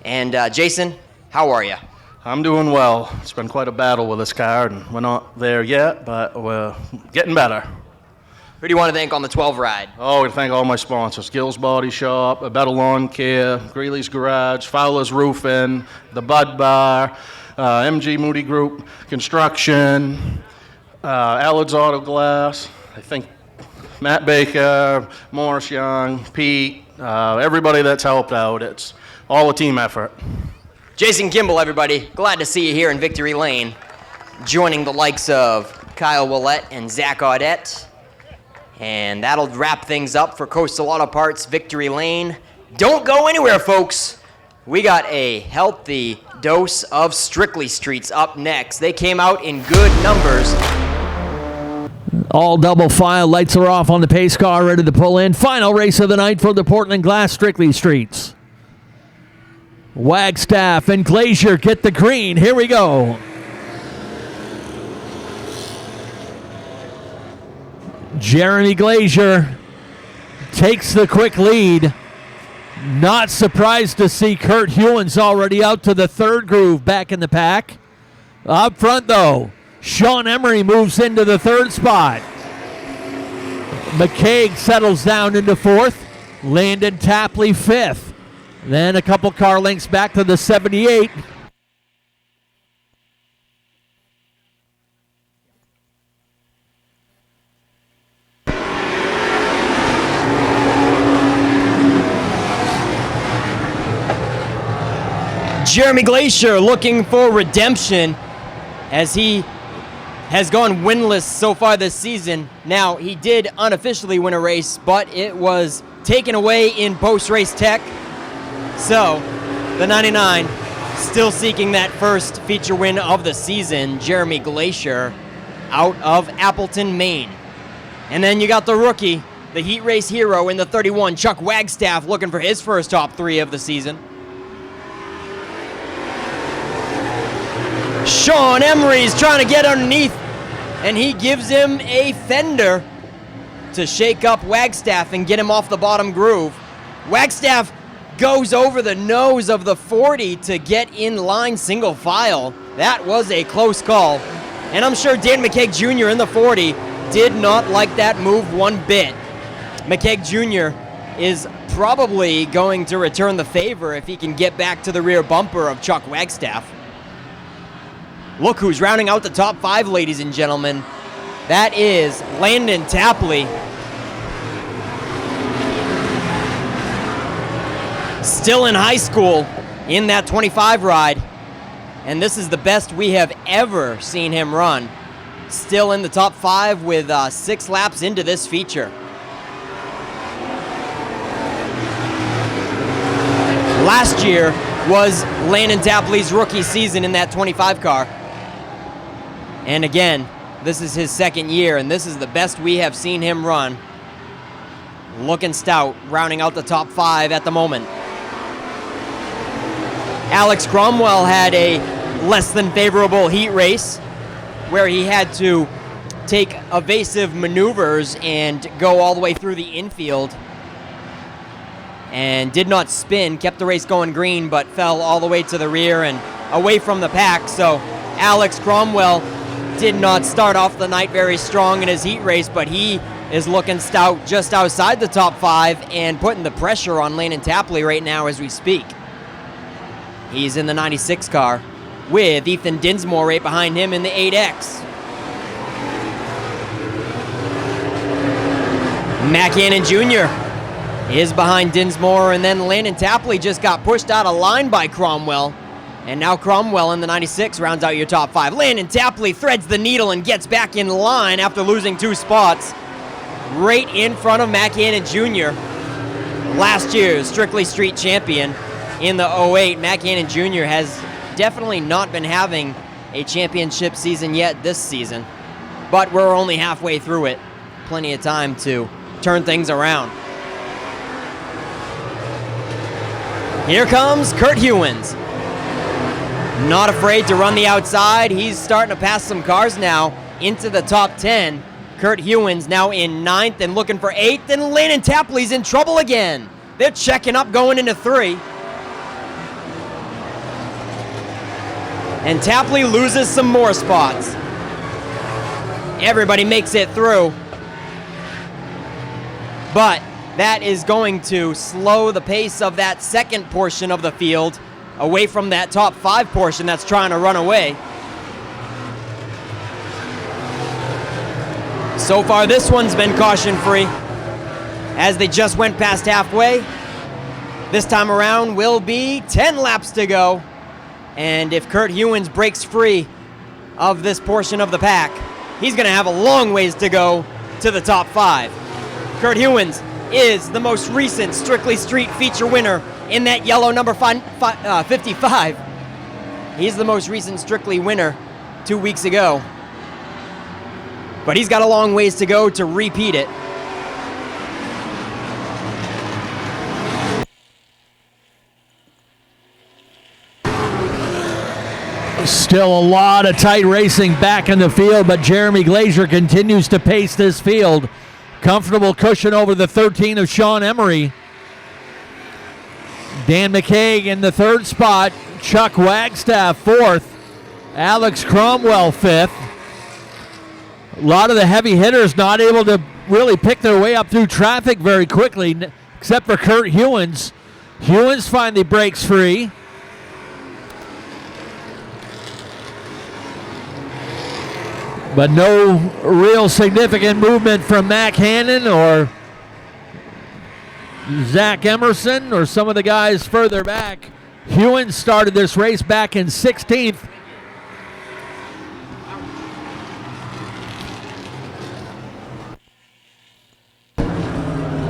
And Jason, how are you?
I'm doing well. It's been quite a battle with this car, and we're not there yet, but we're getting better.
Who do you want to thank on the 12 ride?
Oh, we thank all my sponsors: Gill's Body Shop, Better Lawn Care, Greeley's Garage, Fowler's Roofing, the Bud Bar, MG Moody Group Construction, Allard's Auto Glass. I think Matt Baker, Morris Young, Pete, everybody that's helped out. It's all a team effort.
Jason Kimball, everybody. Glad to see you here in Victory Lane, joining the likes of Kyle Willett and Zach Gaudette. And that'll wrap things up for Coastal Auto Parts Victory Lane. Don't go anywhere, folks. We got a healthy dose of Strictly Streets up next. They came out in good numbers.
All double file, lights are off on the pace car, ready to pull in. Final race of the night for the Portland Glass Strictly Streets. Wagstaff and Glazier get the green. Here we go. Jeremy Glazier takes the quick lead. Not surprised to see Kurt Hewins already out to the 3rd groove back in the pack. Up front, though, Sean Emery moves into the 3rd spot. McCaig settles down into 4th. Landon Tapley 5th. Then a couple car lengths back to the 78.
Jeremy Glazier looking for redemption as he has gone winless so far this season. Now, he did unofficially win a race, but it was taken away in post-race tech. So, the 99 still seeking that first feature win of the season. Jeremy Glazier out of Appleton, Maine. And then you got the rookie, the heat race hero in the 31, Chuck Wagstaff, looking for his first top 3 of the season. Sean Emery's trying to get underneath, and he gives him a fender to shake up Wagstaff and get him off the bottom groove. Wagstaff goes over the nose of the 40 to get in line single file. That was a close call, and I'm sure Dan McCaig Jr. in the 40 did not like that move one bit. McCaig Jr. is probably going to return the favor if he can get back to the rear bumper of Chuck Wagstaff. Look who's rounding out the top 5, ladies and gentlemen. That is Landon Tapley. Still in high school in that 25 ride. And this is the best we have ever seen him run. Still in the top 5 with 6 laps into this feature. Last year was Landon Tapley's rookie season in that 25 car. And again, this is his second year, and this is the best we have seen him run. Looking stout, rounding out the top 5 at the moment. Alex Cromwell had a less than favorable heat race where he had to take evasive maneuvers and go all the way through the infield and did not spin, kept the race going green, but fell all the way to the rear and away from the pack. So Alex Cromwell did not start off the night very strong in his heat race, but he is looking stout just outside the top 5 and putting the pressure on Landon Tapley right now as we speak. He's in the 96 car with Ethan Dinsmore right behind him in the 8X. Matt Cannon Jr. is behind Dinsmore, and then Landon Tapley just got pushed out of line by Cromwell. And now Cromwell in the 96 rounds out your top 5. Landon Tapley threads the needle and gets back in line after losing 2 spots. Right in front of Matt Cannon Jr. Last year's Strictly Street champion in the 08. Matt Cannon Jr. has definitely not been having a championship season yet this season. But we're only halfway through it. Plenty of time to turn things around. Here comes Kurt Hewins. Not afraid to run the outside. He's starting to pass some cars now into the top 10. Kurt Hewins now in 9th and looking for 8th, and Landon Tapley's in trouble again. They're checking up going into 3. And Tapley loses some more spots. Everybody makes it through. But that is going to slow the pace of that second portion of the field away from that top 5 portion that's trying to run away. So far, this one's been caution-free as they just went past halfway. This time around will be 10 laps to go. And if Kurt Hewins breaks free of this portion of the pack, he's going to have a long ways to go to the top 5. Kurt Hewins is the most recent Strictly Street feature winner in that yellow number 55. He's the most recent Strictly winner 2 weeks ago. But he's got a long ways to go to repeat it.
Still a lot of tight racing back in the field, but Jeremy Glazier continues to pace this field. Comfortable cushion over the 13 of Sean Emery. Dan McCaig in the 3rd spot. Chuck Wagstaff 4th. Alex Cromwell 5th. A lot of the heavy hitters not able to really pick their way up through traffic very quickly, except for Kurt Hewins. Hewins finally breaks free. But no real significant movement from Mac Hannon or Zach Emerson or some of the guys further back. Hewins started this race back in 16th.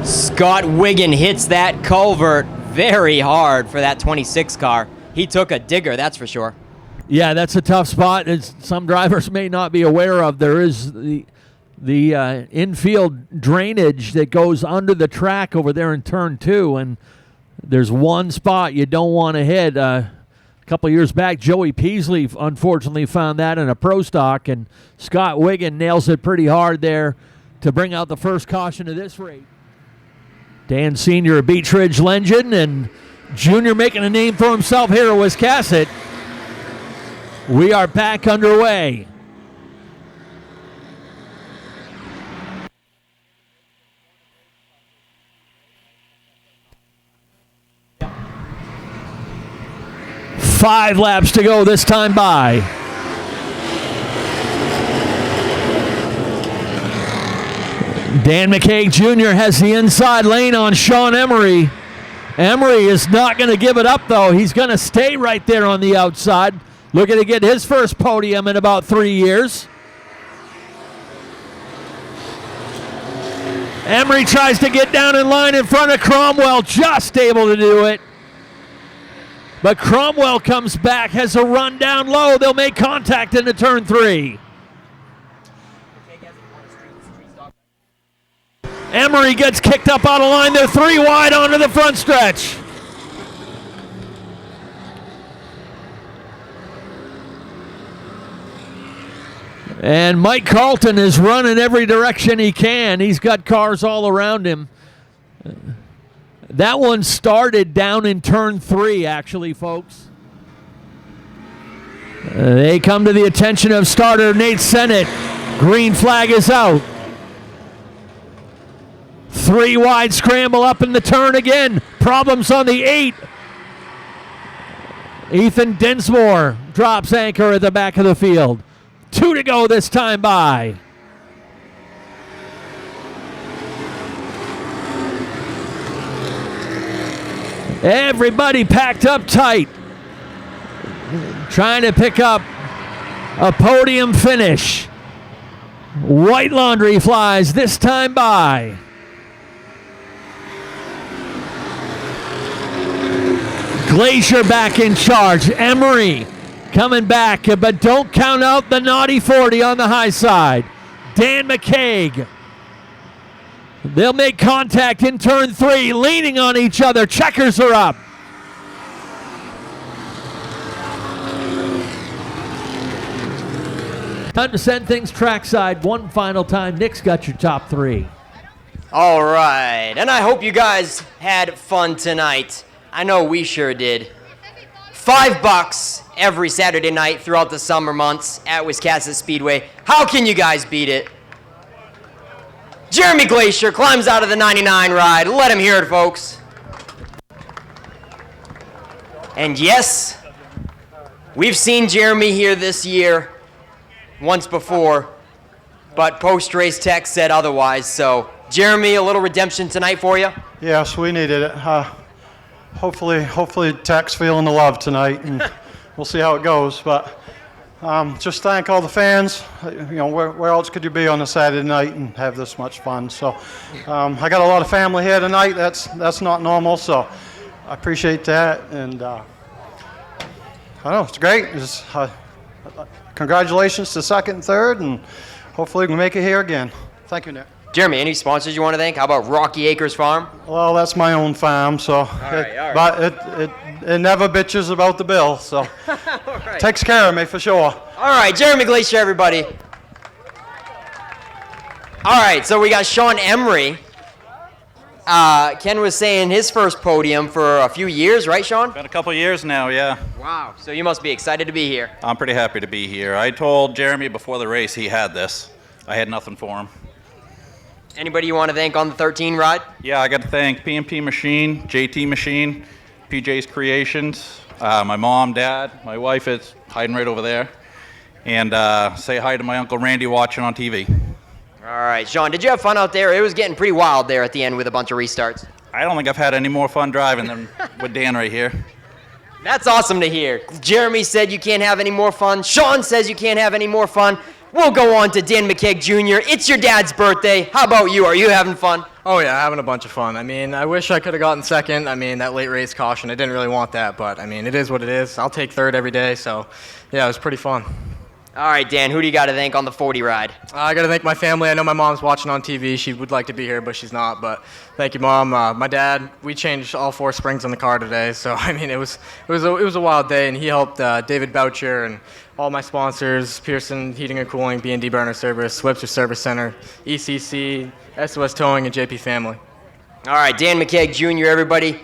Scott Wiggin hits that culvert very hard for that 26 car. He took a digger, that's for sure.
Yeah, that's a tough spot. As some drivers may not be aware of, there is the infield drainage that goes under the track over there in turn 2, and there's one spot you don't want to hit. A couple of years back, Joey Peasley unfortunately found that in a pro stock, and Scott Wiggin nails it pretty hard there to bring out the first caution of this race. Dan Sr., a Beech Ridge legend, and Junior making a name for himself here at Wiscasset. We are back underway. Five laps to go this time by. Dan McCaig Jr. has the inside lane on Sean Emery. Emery is not going to give it up, though. He's going to stay right there on the outside, looking to get his first podium in about 3 years. Emery tries to get down in line in front of Cromwell, just able to do it. But Cromwell comes back, has a run down low. They'll make contact into turn 3. Emery gets kicked up out of line. They're 3 wide onto the front stretch. And Mike Carlton is running every direction he can. He's got cars all around him. That one started down in turn 3, actually, folks. They come to the attention of starter Nate Sennett. Green flag is out. 3 wide scramble up in the turn again. Problems on the 8. Ethan Dinsmore drops anchor at the back of the field. 2 to go this time by. Everybody packed up tight, trying to pick up a podium finish. White Laundry flies this time by. Glacier back in charge. Emery coming back, but don't count out the naughty 40 on the high side. Dan McCaig. They'll make contact in turn 3, leaning on each other. Checkers are up. Time to send things trackside one final time. Nick's got your top 3.
All right, and I hope you guys had fun tonight. I know we sure did. $5 every Saturday night throughout the summer months at Wiscasset Speedway. How can you guys beat it? Jeremy Glacier climbs out of the 99 ride. Let him hear it, folks. And yes, we've seen Jeremy here this year once before, but post-race tech said otherwise. So, Jeremy, a little redemption tonight for you?
Yes, we needed it. Hopefully Tech's feeling the love tonight, and we'll see how it goes. But just thank all the fans. You know, where else could you be on a Saturday night and have this much fun? So I got a lot of family here tonight. That's not normal, so I appreciate that. And I don't know, it's great. Congratulations to second and third, and hopefully we can make it here again. Thank you, Nick.
Jeremy, any sponsors you want to thank? How about Rocky Acres Farm?
Well, that's my own farm, so but it never bitches about the bill, so takes care of me for sure.
All right, Jeremy Glacier, everybody. All right, so we got Sean Emery. Ken was saying his first podium for a few years, right, Sean?
Been a couple years now, yeah.
Wow, so you must be excited to be here.
I'm pretty happy to be here. I told Jeremy before the race he had this. I had nothing for him.
Anybody you want to thank on the 13 ride?
Yeah, I got to thank PMP Machine, JT Machine, PJ's Creations, my mom, dad, my wife is hiding right over there, and say hi to my Uncle Randy watching on TV.
All right, Sean, did you have fun out there? It was getting pretty wild there at the end with a bunch of restarts.
I don't think I've had any more fun driving than with Dan right here.
That's awesome to hear. Jeremy said you can't have any more fun. Sean says you can't have any more fun. We'll go on to Dan McCaig Jr. It's your dad's birthday. How about you? Are you having fun?
Oh, yeah, having a bunch of fun. I mean, I wish I could have gotten second. I mean, that late race caution, I didn't really want that, but, I mean, it is what it is. I'll take third every day, so, yeah, it was pretty fun.
All right, Dan, who do you got to thank on the 40 ride?
I got to thank my family. I know my mom's watching on TV. She would like to be here, but she's not. But thank you, Mom. My dad, we changed all 4 springs on the car today. So, I mean, it was a wild day, and he helped David Boucher and all my sponsors, Pearson Heating and Cooling, B&D Burner Service, Webster Service Center, ECC, SOS Towing, and JP Family.
All right, Dan McCaig Jr., everybody.